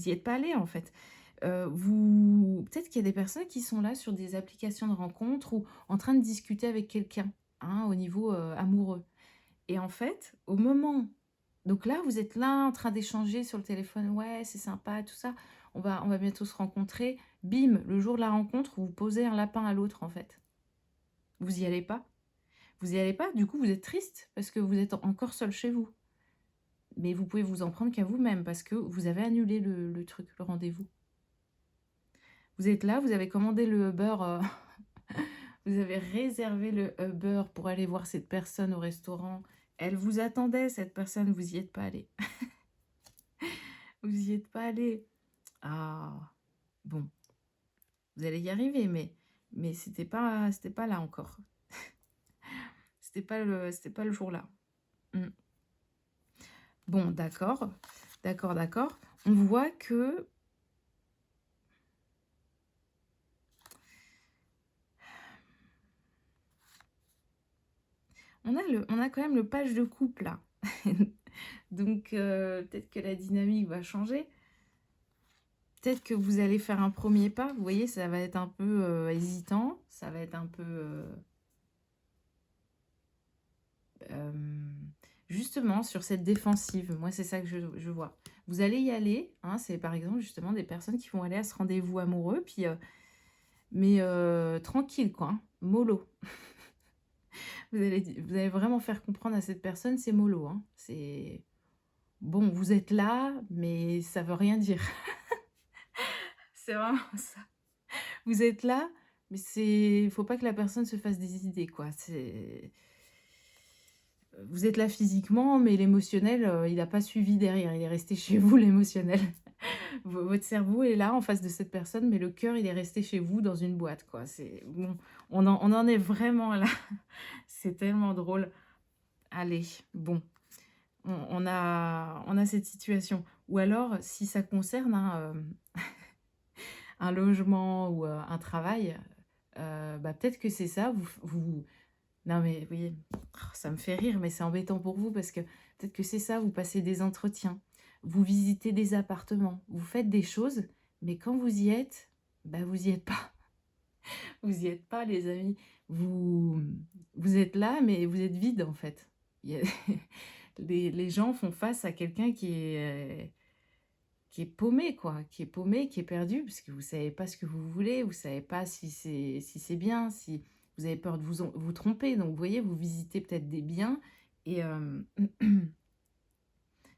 y êtes pas allé en fait. Peut-être qu'il y a des personnes qui sont là sur des applications de rencontres ou en train de discuter avec quelqu'un, hein, au niveau, amoureux. Et en fait, au moment donc là, vous êtes là en train d'échanger sur le téléphone: «Ouais, c'est sympa, tout ça, on va bientôt se rencontrer». Bim, le jour de la rencontre, vous posez un lapin à l'autre en fait. Vous y allez pas. Vous y allez pas, du coup, vous êtes triste parce que vous êtes encore seul chez vous. Mais vous pouvez vous en prendre qu'à vous-même parce que vous avez annulé le truc, le rendez-vous. Vous êtes là, vous avez commandé le Uber, vous avez réservé le Uber pour aller voir cette personne au restaurant. Elle vous attendait, cette personne, vous y êtes pas allé. Vous y êtes pas allé. Ah, bon, vous allez y arriver, mais c'était pas là encore. C'était pas le jour là. Mmh. Bon, d'accord, d'accord, d'accord. On voit que on a quand même le page de coupe là. Donc peut-être que la dynamique va changer. Peut-être que vous allez faire un premier pas. Vous voyez, ça va être un peu hésitant. Ça va être un peu... justement, sur cette défensive. Moi, c'est ça que je vois. Vous allez y aller. Hein, c'est par exemple justement des personnes qui vont aller à ce rendez-vous amoureux. Puis, mais tranquille, quoi. Hein, mollo. Vous allez vraiment faire comprendre à cette personne, c'est mollo. Hein. C'est... Bon, vous êtes là, mais ça veut rien dire. C'est vraiment ça. Vous êtes là, mais c'est faut pas que la personne se fasse des idées, quoi. C'est vous êtes là physiquement, mais l'émotionnel, il n'a pas suivi derrière. Il est resté chez vous, l'émotionnel. Votre cerveau est là, en face de cette personne, mais le cœur, il est resté chez vous, dans une boîte, quoi. C'est bon, on en est vraiment là. C'est tellement drôle. Allez, bon, on a cette situation. Ou alors, si ça concerne, hein, un logement ou un travail, bah, peut-être que c'est ça, non mais oui, ça me fait rire, mais c'est embêtant pour vous parce que peut-être que c'est ça, vous passez des entretiens, vous visitez des appartements, vous faites des choses, mais quand vous y êtes, bah, vous y êtes pas. Vous y êtes pas les amis. Vous vous êtes là, mais vous êtes vide en fait. Il y a les gens font face à quelqu'un qui est paumé quoi, qui est paumé, qui est perdu parce que vous savez pas ce que vous voulez, vous savez pas si c'est bien, si vous avez peur de vous tromper. Donc vous voyez, vous visitez peut-être des biens et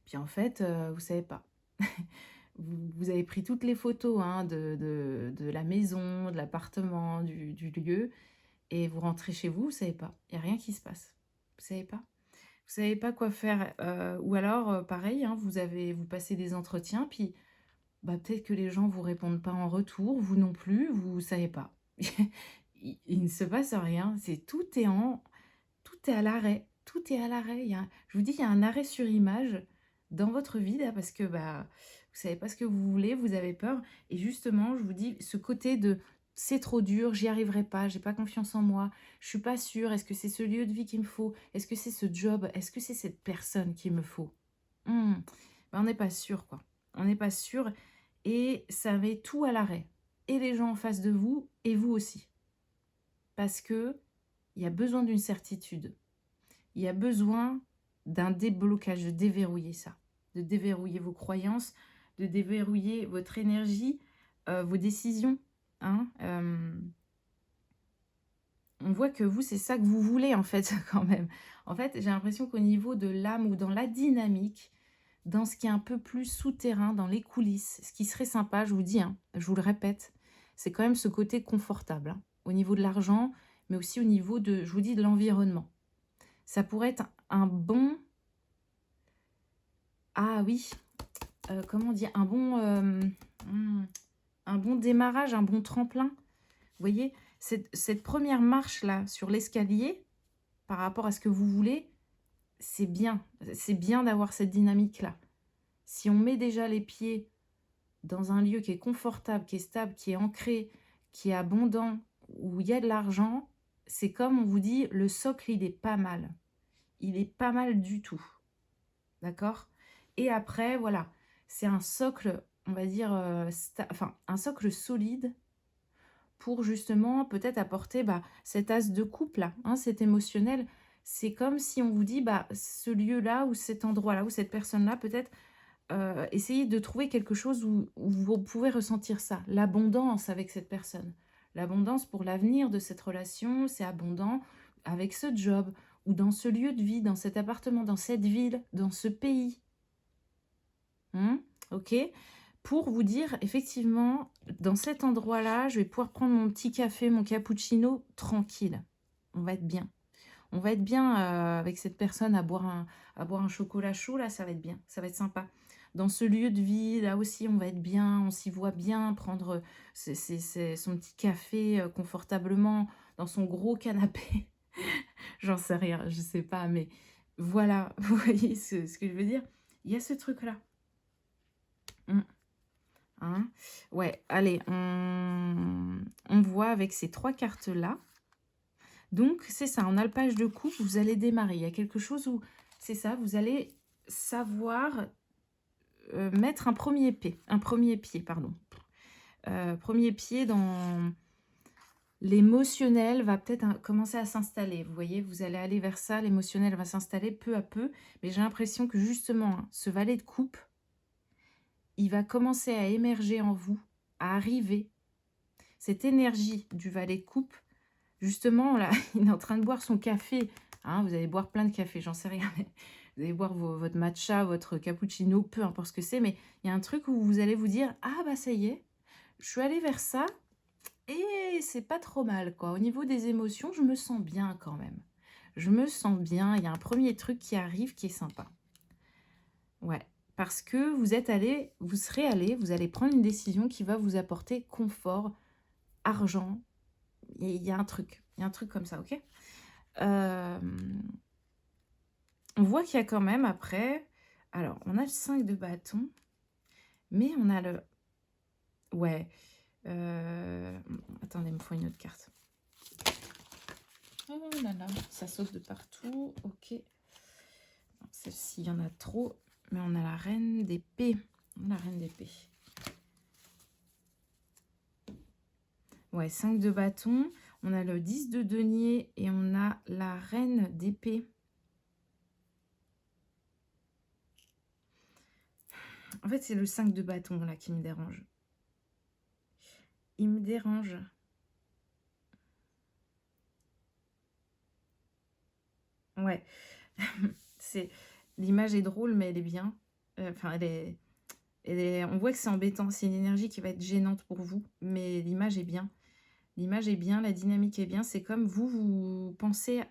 puis en fait, vous savez pas. Vous avez pris toutes les photos, hein, de la maison, de l'appartement, du lieu et vous rentrez chez vous, vous savez pas. Il y a rien qui se passe. Vous savez pas. Vous savez pas quoi faire, ou alors, pareil, hein, vous passez des entretiens puis bah, peut-être que les gens vous répondent pas en retour, vous non plus, vous savez pas. Il ne se passe rien, tout est à l'arrêt, tout est à l'arrêt. Je vous dis, il y a un arrêt sur image dans votre vie là parce que bah, vous savez pas ce que vous voulez, vous avez peur et justement, je vous dis, ce côté de: «C'est trop dur, j'y arriverai pas, j'ai pas confiance en moi, je suis pas sûre, est-ce que c'est ce lieu de vie qu'il me faut? Est-ce que c'est ce job? Est-ce que c'est cette personne qu'il me faut?» Mmh, bah, on n'est pas sûr quoi. On n'est pas sûr et ça met tout à l'arrêt et les gens en face de vous et vous aussi. Parce que il y a besoin d'une certitude. Il y a besoin d'un déblocage, de déverrouiller ça, de déverrouiller vos croyances, de déverrouiller votre énergie, vos décisions, hein. On voit que vous, c'est ça que vous voulez en fait quand même. En fait, j'ai l'impression qu'au niveau de l'âme ou dans la dynamique, dans ce qui est un peu plus souterrain, dans les coulisses, ce qui serait sympa, je vous dis, hein, je vous le répète, c'est quand même ce côté confortable, hein, au niveau de l'argent, mais aussi au niveau de, je vous dis, de l'environnement. Ça pourrait être un bon... Ah oui, comment dire? Mmh, un bon démarrage, un bon tremplin. Vous voyez? Cette première marche-là sur l'escalier, par rapport à ce que vous voulez, c'est bien. C'est bien d'avoir cette dynamique-là. Si on met déjà les pieds dans un lieu qui est confortable, qui est stable, qui est ancré, qui est abondant, où il y a de l'argent, c'est comme on vous dit, le socle, il est pas mal. Il est pas mal du tout. D'accord? Et après, voilà, c'est un socle, on va dire, enfin, un socle solide pour justement peut-être apporter bah, cet as de coupe là, hein, cet émotionnel. C'est comme si on vous dit, bah, ce lieu-là ou cet endroit-là ou cette personne-là, peut-être essayez de trouver quelque chose où vous pouvez ressentir ça, l'abondance avec cette personne. L'abondance pour l'avenir de cette relation, c'est abondant avec ce job ou dans ce lieu de vie, dans cet appartement, dans cette ville, dans ce pays. Mmh, OK? Pour vous dire, effectivement, dans cet endroit-là, je vais pouvoir prendre mon petit café, mon cappuccino tranquille. On va être bien. On va être bien, avec cette personne à boire un chocolat chaud, là, ça va être bien, ça va être sympa. Dans ce lieu de vie, là aussi, on va être bien, on s'y voit bien prendre, son petit café, confortablement dans son gros canapé. J'en sais rien, je sais pas, mais voilà, vous voyez ce que je veux dire? Il y a ce truc-là. Mmh. Hein? Ouais, allez, on voit avec ces 3 cartes-là. Donc, c'est ça, on a le page de coupe, vous allez démarrer. Il y a quelque chose où, c'est ça, vous allez savoir mettre un premier pied, pardon. Premier pied dans l'émotionnel va peut-être commencer à s'installer. Vous voyez, vous allez aller vers ça, l'émotionnel va s'installer peu à peu. Mais j'ai l'impression que justement, hein, ce valet de coupe, il va commencer à émerger en vous, à arriver. Cette énergie du valet de coupe, justement, là, il est en train de boire son café. Hein, vous allez boire plein de café, j'en sais rien. Mais vous allez boire votre matcha, votre cappuccino, peu importe ce que c'est. Mais il y a un truc où vous allez vous dire, ah bah ça y est, je suis allée vers ça et c'est pas trop mal, quoi. Au niveau des émotions, je me sens bien quand même. Je me sens bien. Il y a un premier truc qui arrive qui est sympa. Ouais. Parce que vous serez allé, vous allez prendre une décision qui va vous apporter confort, argent. Il y a un truc. Il y a un truc comme ça, ok? On voit qu'il y a quand même après... Alors, on a le 5 de bâton, mais on a le... Ouais. Attendez, il me faut une autre carte. Oh là là, ça saute de partout. Ok. Celle-ci, il y en a trop. Mais on a la reine d'épée. La reine d'épée. Ouais, 5 de bâton. On a le 10 de denier et on a la reine d'épée. En fait, c'est le 5 de bâton là qui me dérange. Il me dérange. Ouais. c'est L'image est drôle, mais elle est bien. Enfin, on voit que c'est embêtant. C'est une énergie qui va être gênante pour vous, mais l'image est bien. L'image est bien, la dynamique est bien. C'est comme vous pensez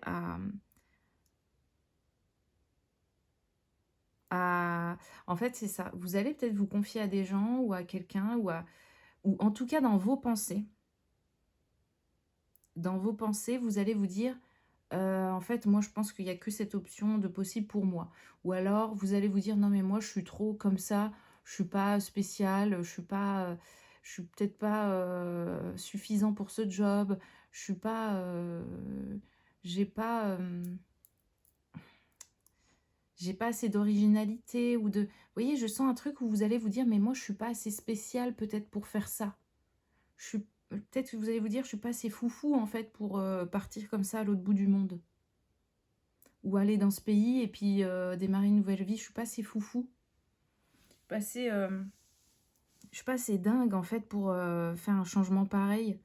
En fait, c'est ça. Vous allez peut-être vous confier à des gens ou à quelqu'un ou en tout cas dans vos pensées. Dans vos pensées, vous allez vous dire, en fait, moi, je pense qu'il y a que cette option de possible pour moi. Ou alors, vous allez vous dire: «Non, mais moi, je suis trop comme ça, je suis pas spécial, je suis peut-être pas, suffisant pour ce job, je suis pas, j'ai pas, j'ai pas assez d'originalité ou de». Vous voyez, je sens un truc où vous allez vous dire: «Mais moi, je suis pas assez spécial peut-être pour faire ça. Je suis Peut-être que vous allez vous dire: «Je suis pas assez foufou, en fait, pour, partir comme ça à l'autre bout du monde. Ou aller dans ce pays et puis, démarrer une nouvelle vie. Je suis pas assez foufou. Pas assez, je suis pas assez dingue, en fait, pour, faire un changement pareil.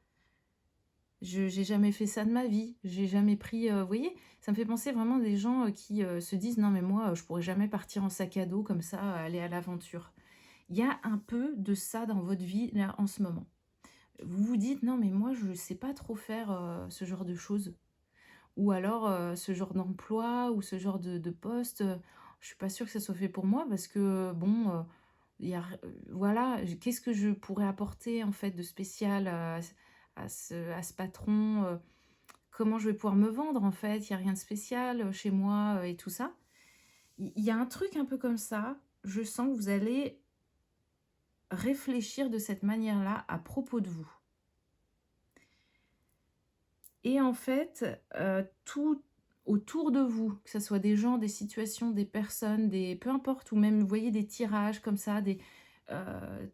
J'ai jamais fait ça de ma vie. J'ai jamais pris, vous voyez? Ça me fait penser vraiment des gens, qui, se disent: «Non mais moi, je pourrais jamais partir en sac à dos comme ça, aller à l'aventure». Il y a un peu de ça dans votre vie, là, en ce moment. Vous vous dites: «Non mais moi je sais pas trop faire, ce genre de choses». Ou alors, ce genre d'emploi ou ce genre de poste, je suis pas sûre que ça soit fait pour moi parce que bon, il y a r voilà, qu'est-ce que je pourrais apporter en fait de spécial à ce patron, comment je vais pouvoir me vendre en fait? Il y a rien de spécial, chez moi, et tout ça. Il y a un truc un peu comme ça, je sens que vous allez réfléchir de cette manière-là à propos de vous. Et en fait, tout autour de vous, que ça soit des gens, des situations, des personnes, des peu importe, ou même, vous voyez, des tirages comme ça,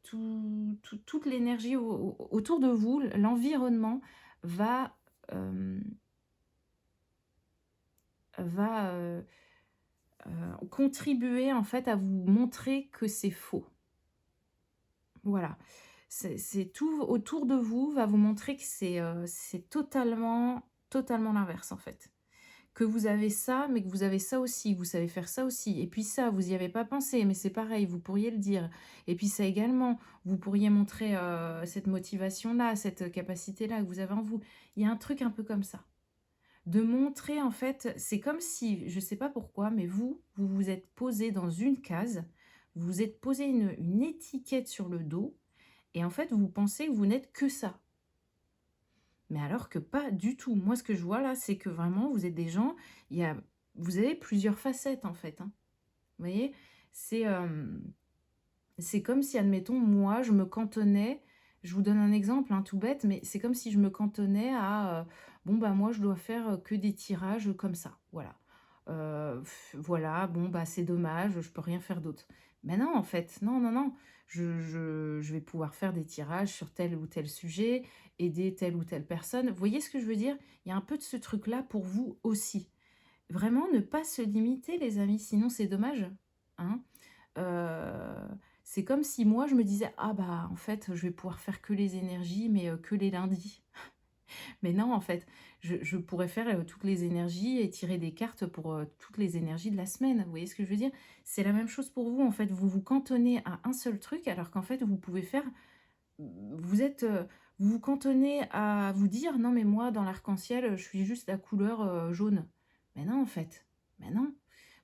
toute l'énergie autour de vous, l'environnement va, hem, va, contribuer, en fait, à vous montrer que c'est faux. Voilà. C'est tout autour de vous va vous montrer que c'est totalement l'inverse, en fait. Que vous avez ça, mais que vous avez ça aussi, vous savez faire ça aussi. Et puis ça, vous y avez pas pensé, mais c'est pareil, vous pourriez le dire. Et puis ça également, vous pourriez montrer cette motivation-là, cette capacité-là que vous avez en vous. Il y a un truc un peu comme ça. De montrer, en fait, c'est comme si, je sais pas pourquoi, mais vous vous êtes posé dans une case, vous vous êtes posé une étiquette sur le dos, et en fait, vous pensez que vous n'êtes que ça. Mais alors que pas du tout. Moi, ce que je vois là, c'est que vraiment, vous êtes des gens, il y a vous avez plusieurs facettes, en fait, hein. Vous voyez? C'est, c'est comme si, admettons, moi, je me cantonnais, je vous donne un exemple, hein, tout bête, mais c'est comme si je me cantonnais à, bon, bah, moi, je dois faire, que des tirages, comme ça, voilà. Voilà, bon, bah, c'est dommage, je peux rien faire d'autre. Mais non, en fait, non, non, non, je vais pouvoir faire des tirages sur tel ou tel sujet, aider telle ou telle personne. Vous voyez ce que je veux dire? Il y a un peu de ce truc-là pour vous aussi. Vraiment ne pas se limiter, les amis, sinon c'est dommage, hein. Heu, c'est comme si moi je me disais: «Ah bah, en fait, je vais pouvoir faire que les énergies, mais que les lundis». Mais non, en fait, je pourrais faire, toutes les énergies et tirer des cartes pour, toutes les énergies de la semaine. Vous voyez ce que je veux dire? C'est la même chose pour vous, en fait. Vous vous cantonnez à un seul truc alors qu'en fait, vous pouvez faire vous êtes, vous vous cantonnez à vous dire: «Non mais moi dans l'arc-en-ciel, je suis juste la couleur, jaune». Mais non, en fait, mais non.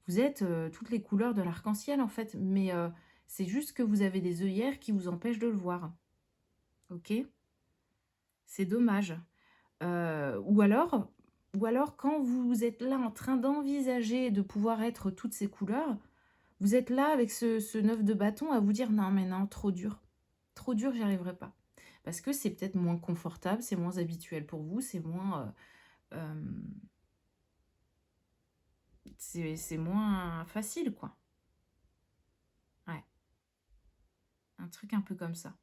Vous êtes, toutes les couleurs de l'arc-en-ciel, en fait, mais c'est juste que vous avez des œillères qui vous empêchent de le voir. OK? C'est dommage. Ou alors quand vous êtes là en train d'envisager de pouvoir être toutes ces couleurs, vous êtes là avec ce 9 de bâton à vous dire: «Non mais non, trop dur, j'y arriverai pas». parce que c'est peut-être moins confortable, c'est moins habituel pour vous, c'est moins, c'est moins facile, quoi. Ouais, un truc un peu comme ça.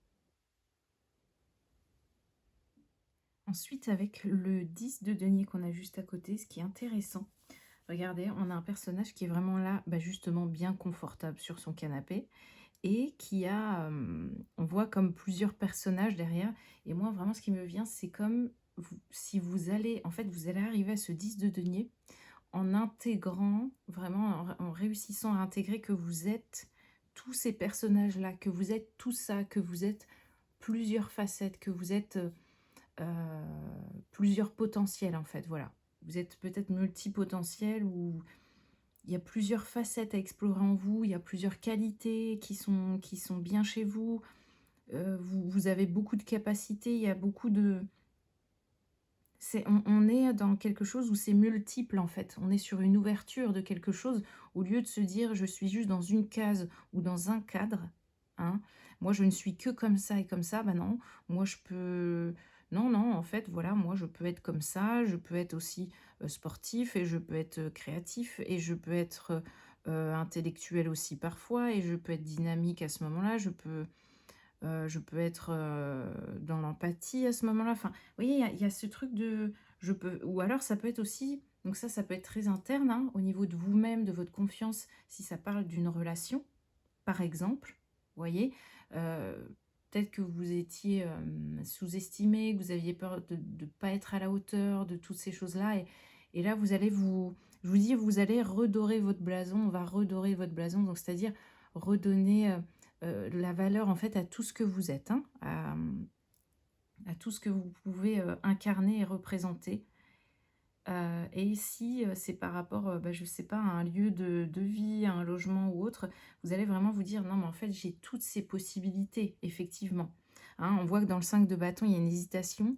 Ensuite, avec le 10 de denier qu'on a juste à côté, ce qui est intéressant, regardez, on a un personnage qui est vraiment là, bah, justement bien confortable sur son canapé et qui a, on voit comme plusieurs personnages derrière. Et moi, vraiment, ce qui me vient, c'est comme si vous allez, en fait, vous allez arriver à ce 10 de denier en intégrant, vraiment, en réussissant à intégrer que vous êtes tous ces personnages-là, que vous êtes tout ça, que vous êtes plusieurs facettes, que vous êtes plusieurs potentiels, en fait, voilà. Vous êtes peut-être multipotentiel ou il y a plusieurs facettes à explorer en vous, il y a plusieurs qualités qui sont bien chez vous. Vous avez beaucoup de capacités, il y a beaucoup de... on est dans quelque chose où c'est multiple, en fait. On est sur une ouverture de quelque chose, au lieu de se dire: «Je suis juste dans une case ou dans un cadre», hein. «Moi, je ne suis que comme ça et comme ça». Bah non, moi, je peux... Non, non, en fait, voilà, moi, je peux être comme ça, je peux être aussi, sportif et je peux être, créatif et je peux être, intellectuel aussi parfois et je peux être dynamique à ce moment-là. Je peux être, dans l'empathie à ce moment-là. Enfin, vous voyez, il y a ce truc de je peux, ou alors ça peut être aussi, donc ça peut être très interne, hein, au niveau de vous-même, de votre confiance, si ça parle d'une relation, par exemple, vous voyez? Peut-être que vous étiez, sous-estimé, que vous aviez peur de pas être à la hauteur de toutes ces choses-là et là, vous allez je vous dis, vous allez redorer votre blason, on va redorer votre blason, donc c'est-à-dire redonner, la valeur, en fait, à tout ce que vous êtes, hein, à tout ce que vous pouvez, incarner et représenter. Et si, c'est par rapport, bah, je sais pas, à un lieu de vie, à un logement ou autre, vous allez vraiment vous dire: «Non, mais en fait, j'ai toutes ces possibilités», effectivement. Hein, on voit que dans le 5 de bâton, il y a une hésitation.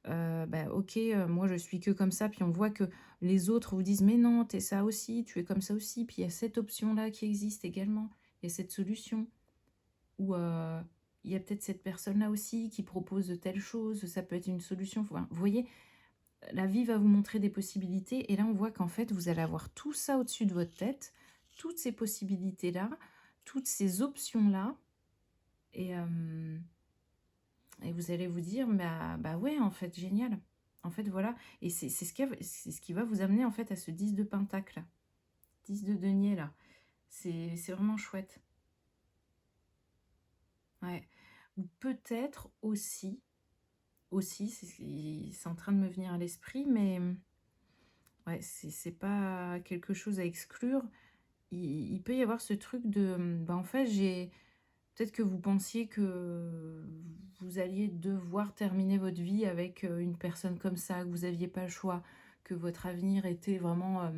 Bah, OK, moi, je suis que comme ça, puis on voit que les autres vous disent: «Mais non, tu es ça aussi, tu es comme ça aussi, puis il y a cette option-là qui existe également, il y a cette solution». Ou, il y a peut-être cette personne-là aussi qui propose telle chose, ça peut être une solution. Enfin, vous voyez? La vie va vous montrer des possibilités et là, on voit qu'en fait, vous allez avoir tout ça au-dessus de votre tête, toutes ces possibilités-là, toutes ces options-là et et vous allez vous dire: «Bah, ouais, en fait, génial». En fait, voilà, et c'est ce qui va vous amener, en fait, à ce 10 de pentacle là, 10 de denier là. C'est vraiment chouette. Ouais. Ou peut-être aussi, c'est en train de me venir à l'esprit, mais ouais, c'est pas quelque chose à exclure. Il peut y avoir ce truc de, bah, en fait, j'ai peut-être que vous pensiez que vous alliez devoir terminer votre vie avec, une personne comme ça, que vous aviez pas le choix, que votre avenir était vraiment,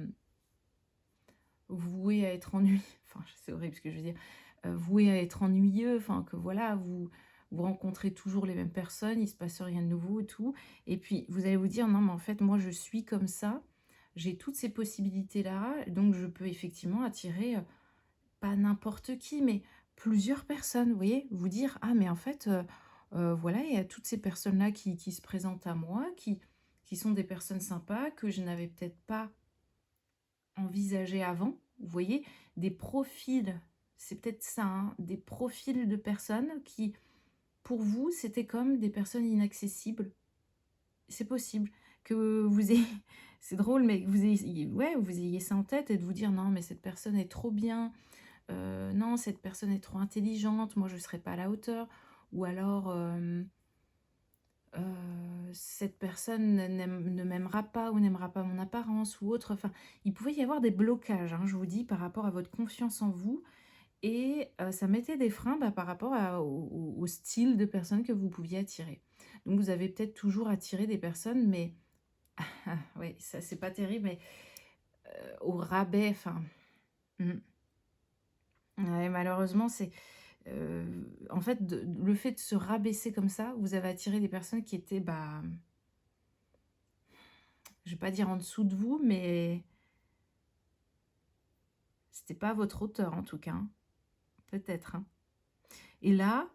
voué à être ennuyeux. Enfin, c'est horrible ce que je veux dire, voué à être ennuyeux, enfin que voilà, vous rencontrez toujours les mêmes personnes, il se passe rien de nouveau et tout. Et puis vous allez vous dire: «Non, mais en fait, moi, je suis comme ça, j'ai toutes ces possibilités-là, donc je peux effectivement attirer, pas n'importe qui, mais plusieurs personnes». Vous voyez? Vous dire: «Ah mais en fait, voilà, il y a toutes ces personnes-là qui se présentent à moi, qui sont des personnes sympas que je n'avais peut-être pas envisagées avant». Vous voyez? Des profils, c'est peut-être ça, hein, des profils de personnes qui, pour vous, c'était comme des personnes inaccessibles. C'est possible que vous ayez c'est drôle, mais que vous ayez, ouais, vous ayez ça en tête et de vous dire: «Non mais cette personne est trop bien». Non, cette personne est trop intelligente, moi je ne serai pas à la hauteur. Ou alors, cette personne ne m'aimera pas ou n'aimera pas mon apparence ou autre. Enfin, il pouvait y avoir des blocages, hein, je vous dis, par rapport à votre confiance en vous et ça mettait des freins, bah, par rapport au style de personne que vous pouviez attirer. Donc vous avez peut-être toujours attiré des personnes, mais oui, ça c'est pas terrible, mais au rabais, enfin, mmh. Ouais, malheureusement, en fait, le fait de se rabaisser comme ça, vous avez attiré des personnes qui étaient, bah, je vais pas dire en dessous de vous, mais c'était pas à votre hauteur en tout cas, hein. Peut-être, hein. Et là,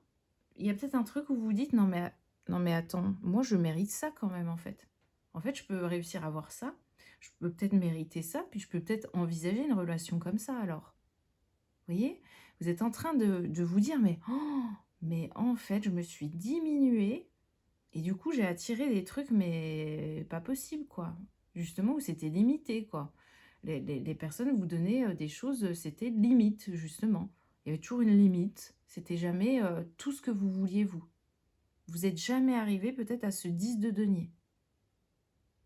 il y a peut-être un truc où vous vous dites: «Non mais, Non mais attends, moi je mérite ça quand même en fait. En fait, je peux réussir à avoir ça, je peux peut-être mériter ça, puis je peux peut-être envisager une relation comme ça alors. Vous voyez? Vous êtes en train de vous dire: «Mais oh, mais en fait, je me suis diminuée et du coup, j'ai attiré des trucs, mais pas possible quoi». Justement où c'était limité quoi. Les personnes vous donnaient, des choses, c'était limite justement. Il y avait toujours une limite. C'était jamais, tout ce que vous vouliez vous. Vous êtes jamais arrivé peut-être à ce 10 de denier.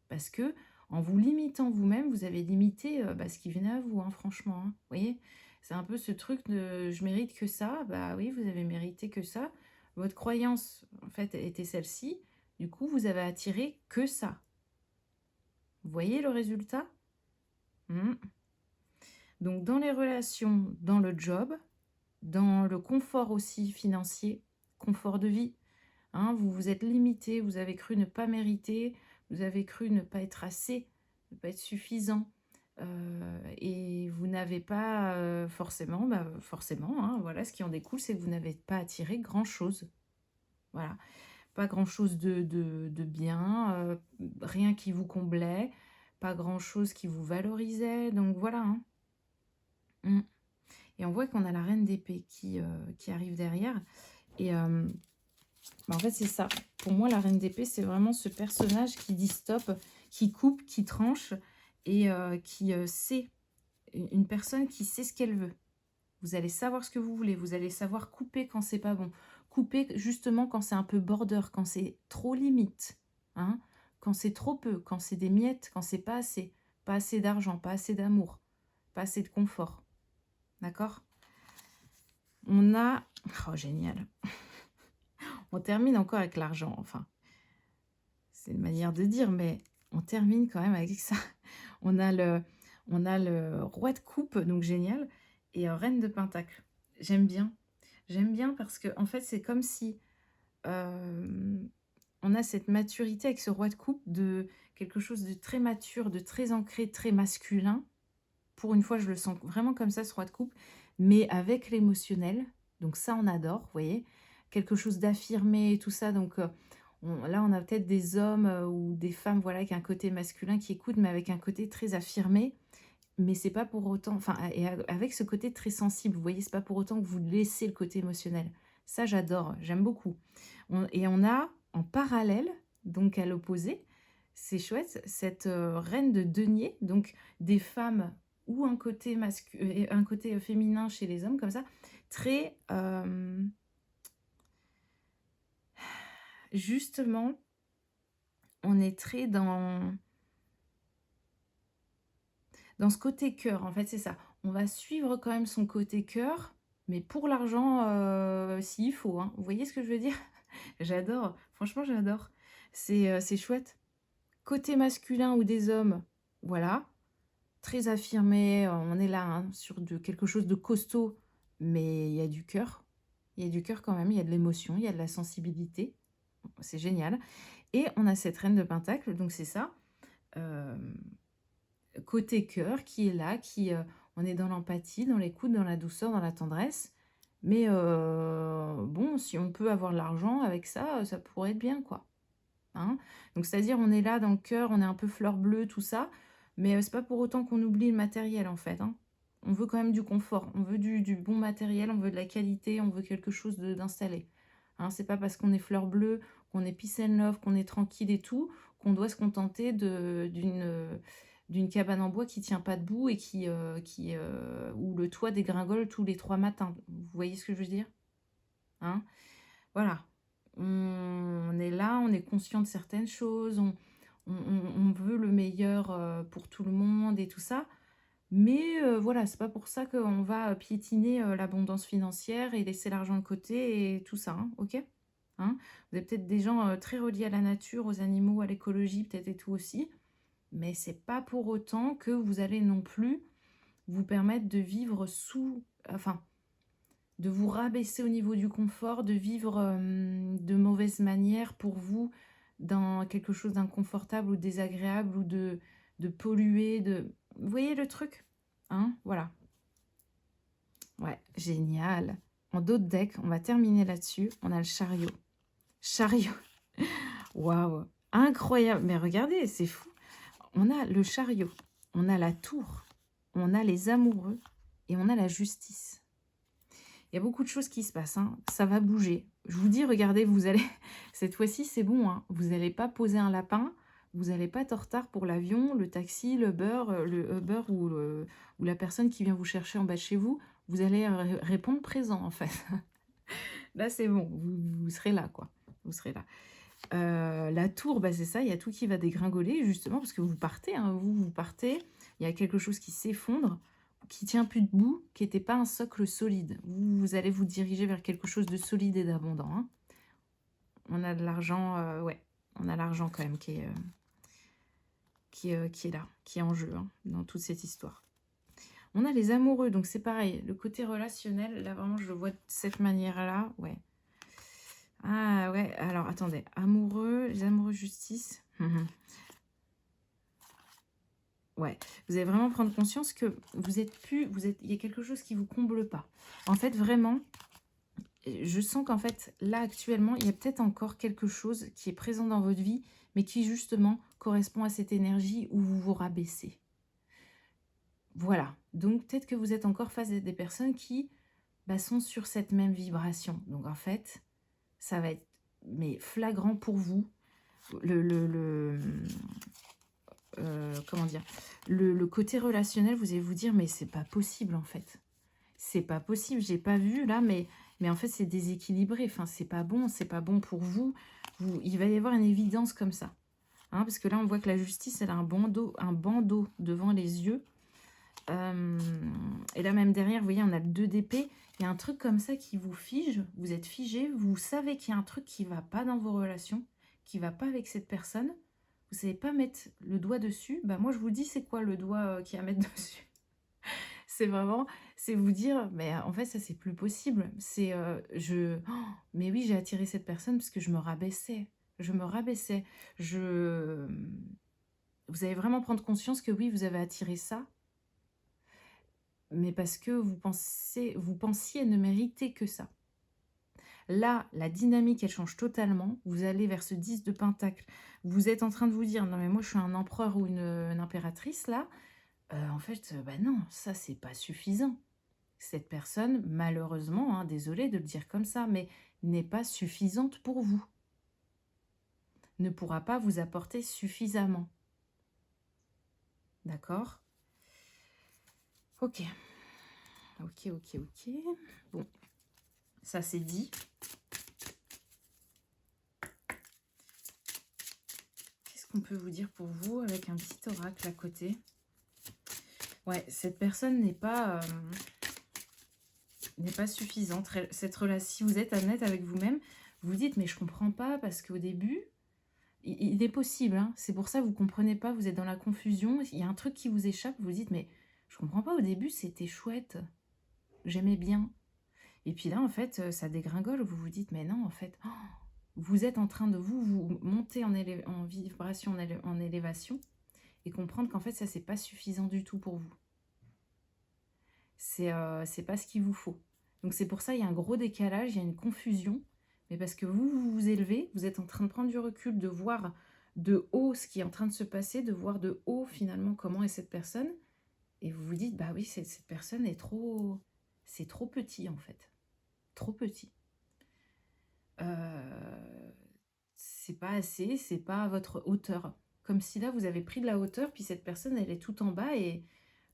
Parce que en vous limitant vous-même, vous avez limité, bah, ce qui venait à vous, hein, franchement, hein. Vous voyez? C'est un peu ce truc de: «Je mérite que ça». Bah oui, vous avez mérité que ça. Votre croyance, en fait, était celle-ci. Du coup, vous avez attiré que ça. Vous voyez le résultat? Mmh. Donc dans les relations, dans le job, dans le confort aussi financier, confort de vie, hein, vous vous êtes limité, vous avez cru ne pas mériter, vous avez cru ne pas être assez, ne pas être suffisant, et vous n'avez pas, forcément, bah, forcément, hein, voilà, ce qui en découle, c'est que vous n'avez pas attiré grand-chose. Voilà, pas grand-chose de bien, rien qui vous comblait, pas grand-chose qui vous valorisait, donc voilà, hein. Mmh. Et on voit qu'on a la reine d'épée qui arrive derrière et bah, en fait, c'est ça. Pour moi, la reine d'épée, c'est vraiment ce personnage qui dit stop, qui coupe, qui tranche et qui, sait une personne qui sait ce qu'elle veut. Vous allez savoir ce que vous voulez, vous allez savoir couper quand c'est pas bon. Couper justement quand c'est un peu border, quand c'est trop limite, hein, quand c'est trop peu, quand c'est des miettes, quand c'est pas assez. Pas assez d'argent, pas assez d'amour, pas assez de confort. D'accord? On a oh génial! On termine encore avec l'argent, enfin, c'est une manière de dire, mais on termine quand même avec ça. On a le on a le roi de coupe, donc génial et reine de pentacle. J'aime bien. J'aime bien parce que en fait, c'est comme si, hem, on a cette maturité avec ce roi de coupe de quelque chose de très mature, de très ancré, très masculin. Pour une fois, je le sens vraiment comme ça, ce roi de coupe, mais avec l'émotionnel. Donc ça, on adore, vous voyez? Quelque chose d'affirmé et tout ça, donc on a peut-être des hommes, ou des femmes, voilà, qui ont un côté masculin qui écoutent, mais avec un côté très affirmé. Mais c'est pas pour autant enfin, et avec ce côté très sensible, vous voyez? C'est pas pour autant que vous laissez le côté émotionnel. Ça, j'adore, j'aime beaucoup. On a en parallèle, donc à l'opposé, c'est chouette, cette, reine de denier, donc des femmes ou un côté, féminin chez les hommes comme ça, très, justement, on est très dans ce côté cœur, en fait, c'est ça. On va suivre quand même son côté cœur, mais pour l'argent, s'il faut, hein. Vous voyez ce que je veux dire? J'adore, franchement j'adore. C'est chouette. Côté masculin ou des hommes, voilà, très affirmé, on est là, hein, sur de quelque chose de costaud, mais il y a du cœur. Il y a du cœur quand même, il y a de l'émotion, il y a de la sensibilité. C'est génial et on a cette reine de pentacle, donc c'est ça, hem côté cœur qui est là, on est dans l'empathie, dans l'écoute, dans la douceur, dans la tendresse. Mais bon, si on peut avoir de l'argent avec ça, ça pourrait être bien, quoi, hein? Donc c'est-à-dire, on est là dans le cœur, on est un peu fleur bleue, tout ça, mais c'est pas pour autant qu'on oublie le matériel, en fait, hein. On veut quand même du confort, on veut du bon matériel, on veut de la qualité, on veut quelque chose d'installé, hein. C'est pas parce qu'on est fleur bleue, qu'on est peace and love, qu'on est tranquille et tout, qu'on doit se contenter d'une cabane en bois qui tient pas debout et où le toit dégringole tous les 3 matins. Vous voyez ce que je veux dire? Hein? Voilà. On est là, on est conscient de certaines choses, on veut le meilleur, pour tout le monde et tout ça, mais voilà, c'est pas pour ça qu'on va piétiner, l'abondance financière et laisser l'argent de côté et tout ça, hein, OK? Hein? Vous avez peut-être des gens, très reliés à la nature, aux animaux, à l'écologie peut-être et tout aussi, mais c'est pas pour autant que vous allez non plus vous permettre de vivre enfin, de vous rabaisser au niveau du confort, de vivre, de mauvaise manière pour vous, dans quelque chose d'inconfortable ou désagréable ou de polluer, vous voyez le truc? Hein? Voilà. Ouais, génial. En dos de deck, on va terminer là-dessus. On a le chariot. Chariot. Waouh! Incroyable! Mais regardez, c'est fou. On a le chariot, on a la tour, on a les amoureux et on a la justice. Il y a beaucoup de choses qui se passent, hein. Ça va bouger. Je vous dis, regardez, vous allez cette fois-ci, c'est bon, hein. Vous n'allez pas poser un lapin, vous n'allez pas être en retard pour l'avion, le taxi, le Uber ou la personne qui vient vous chercher en bas de chez vous. Vous allez répondre présent, en fait. Là, c'est bon, vous serez là, quoi. Vous serez là. La tour, bah, c'est ça, il y a tout qui va dégringoler, justement, parce que vous partez, hein, vous partez, il y a quelque chose qui s'effondre, qui tient plus debout, qui n'était pas un socle solide. Vous allez vous diriger vers quelque chose de solide et d'abondant, hein. On a de l'argent, ouais, on a l'argent quand même qui est là, qui est en jeu, hein, dans toute cette histoire. On a les amoureux, donc c'est pareil, le côté relationnel, là vraiment je le vois de cette manière-là, ouais. Ah ouais, alors attendez, amoureux, les amoureux justice. Ouais, vous allez vraiment prendre conscience que vous êtes plus, il y a quelque chose qui vous comble pas. En fait, vraiment, je sens qu'en fait, là actuellement, il y a peut-être encore quelque chose qui est présent dans votre vie, mais qui justement correspond à cette énergie où vous vous rabaissez. Voilà, donc peut-être que vous êtes encore face à des personnes qui sont sur cette même vibration. Donc en fait, ça va être mais flagrant pour vous. Comment dire, le côté relationnel, vous allez vous dire, mais c'est pas possible en fait. C'est pas possible, j'ai pas vu là, mais en fait c'est déséquilibré, enfin c'est pas bon pour vous. Il va y avoir une évidence comme ça. Hein, parce que là on voit que la justice, elle a un bandeau devant les yeux. Et là même derrière, vous voyez, on a le 2 d'épée. Il y a un truc comme ça qui vous fige, vous êtes figé, vous savez qu'il y a un truc qui va pas dans vos relations, qui va pas avec cette personne. Vous savez pas mettre le doigt dessus. Bah moi je vous dis c'est quoi le doigt qui à mettre dessus. C'est vraiment, c'est vous dire, mais en fait ça c'est plus possible. C'est mais oui j'ai attiré cette personne parce que je me rabaissais. Je me rabaissais. Vous allez vraiment prendre conscience que oui vous avez attiré ça, mais parce que vous pensiez ne mériter que ça. Là, la dynamique, elle change totalement. Vous allez vers ce 10 de pentacle. Vous êtes en train de vous dire, non mais moi je suis un empereur ou une impératrice là. En fait, bah non, ça c'est pas suffisant. Cette personne, malheureusement, hein, désolée de le dire comme ça, mais n'est pas suffisante pour vous. Ne pourra pas vous apporter suffisamment. D'accord? Ok. Ok. Bon, ça c'est dit. Qu'est-ce qu'on peut vous dire pour vous avec un petit oracle à côté? Ouais, cette personne n'est pas suffisante. Cette relation, si vous êtes honnête avec vous-même, vous dites, mais je comprends pas, parce qu'au début, il est possible, hein, c'est pour ça que vous comprenez pas, vous êtes dans la confusion, il y a un truc qui vous échappe, vous dites, mais je comprends pas, au début, c'était chouette, j'aimais bien. Et puis là, en fait, ça dégringole, vous vous dites, mais non, en fait, vous êtes en train de vous monter en vibration, en élévation, et comprendre qu'en fait, ça, c'est pas suffisant du tout pour vous. C'est pas ce qu'il vous faut. Donc c'est pour ça il y a un gros décalage, il y a une confusion, mais parce que vous vous élevez, vous êtes en train de prendre du recul, de voir de haut ce qui est en train de se passer, de voir de haut finalement comment est cette personne, et vous vous dites, bah oui, cette personne est trop... C'est trop petit en fait. Trop petit. C'est pas assez, c'est pas à votre hauteur. Comme si là vous avez pris de la hauteur, puis cette personne elle est tout en bas et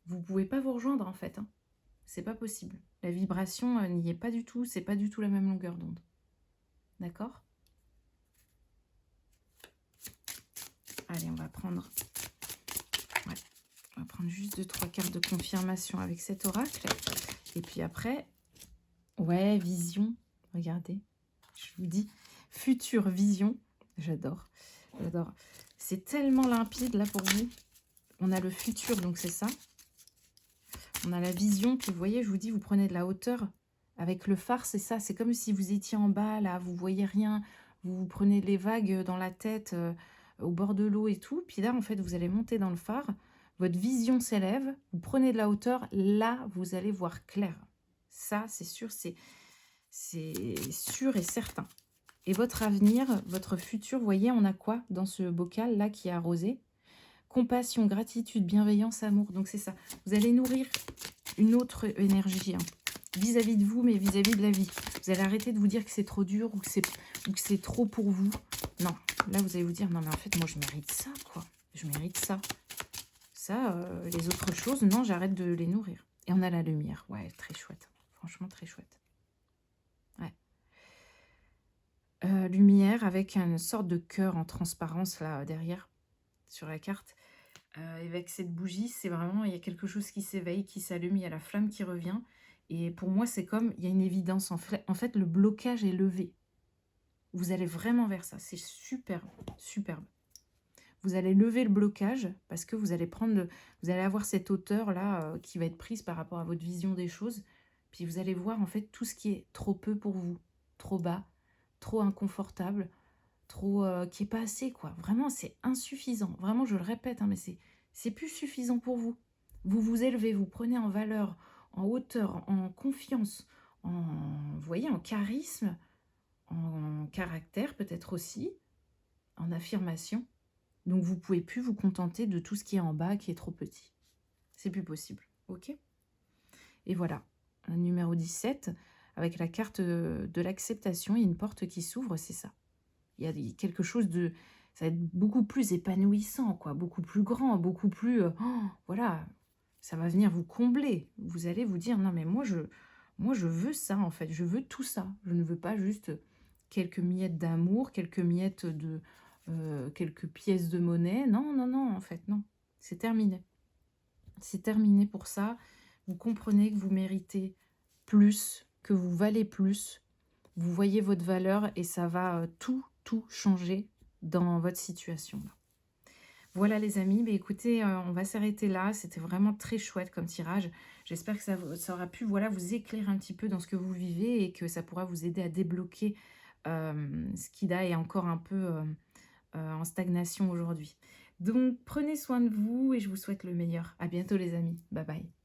vous pouvez pas vous rejoindre en fait, hein. C'est pas possible. La vibration n'y est pas du tout. C'est pas du tout la même longueur d'onde. D'accord? Allez, on va prendre... Ouais, on va prendre juste 2-3 cartes de confirmation avec cet oracle. Et puis après... Ouais, vision. Regardez. Je vous dis, future vision. J'adore. J'adore. C'est tellement limpide là pour vous. On a le futur, donc c'est ça. On a la vision, puis vous voyez, je vous dis, vous prenez de la hauteur. Avec le phare, c'est ça. C'est comme si vous étiez en bas, là, vous voyez rien. Vous prenez les vagues dans la tête, au bord de l'eau et tout. Puis là, en fait, vous allez monter dans le phare. Votre vision s'élève. Vous prenez de la hauteur. Là, vous allez voir clair. Ça, c'est sûr, c'est sûr et certain. Et votre avenir, votre futur, vous voyez, on a quoi dans ce bocal-là qui est arrosé? Compassion, gratitude, bienveillance, amour. Donc c'est ça. Vous allez nourrir une autre énergie, hein, vis-à-vis de vous, mais vis-à-vis de la vie. Vous allez arrêter de vous dire que c'est trop dur ou que c'est trop pour vous. Non, là vous allez vous dire, non mais en fait moi je mérite ça, quoi. Je mérite ça. Ça, les autres choses, non, j'arrête de les nourrir. Et on a la lumière. Ouais, très chouette. Franchement, très chouette. Ouais. Lumière avec une sorte de cœur en transparence là derrière sur la carte. Avec cette bougie, c'est vraiment, il y a quelque chose qui s'éveille, qui s'allume, il y a la flamme qui revient. Et pour moi, c'est comme, il y a une évidence. En fait, le blocage est levé. Vous allez vraiment vers ça. C'est superbe, superbe. Vous allez lever le blocage parce que vous allez vous allez avoir cette hauteur-là qui va être prise par rapport à votre vision des choses. Puis vous allez voir en fait tout ce qui est trop peu pour vous, trop bas, trop inconfortable, trop qui est pas assez, quoi. Vraiment, c'est insuffisant. Vraiment, je le répète, hein, mais c'est plus suffisant pour vous. Vous vous élevez, vous prenez en valeur, en hauteur, en confiance, vous voyez, en charisme, en caractère peut-être aussi, en affirmation. Donc vous pouvez plus vous contenter de tout ce qui est en bas, qui est trop petit. C'est plus possible, ok? Et voilà, le numéro 17, avec la carte de l'acceptation, il y a une porte qui s'ouvre, c'est ça. Il y a quelque chose de... Ça va être beaucoup plus épanouissant, quoi, beaucoup plus grand, beaucoup plus... voilà, ça va venir vous combler. Vous allez vous dire, non mais moi je veux ça, en fait, je veux tout ça. Je ne veux pas juste quelques miettes d'amour, quelques miettes de... quelques pièces de monnaie. Non, non, non, en fait, non. C'est terminé. C'est terminé pour ça. Vous comprenez que vous méritez plus, que vous valez plus. Vous voyez votre valeur et ça va tout changer dans votre situation. Voilà les amis, mais écoutez, on va s'arrêter là. C'était vraiment très chouette comme tirage. J'espère que ça aura pu voilà, vous éclairer un petit peu dans ce que vous vivez et que ça pourra vous aider à débloquer ce qui là est encore un peu en stagnation aujourd'hui. Donc prenez soin de vous et je vous souhaite le meilleur. À bientôt les amis. Bye bye.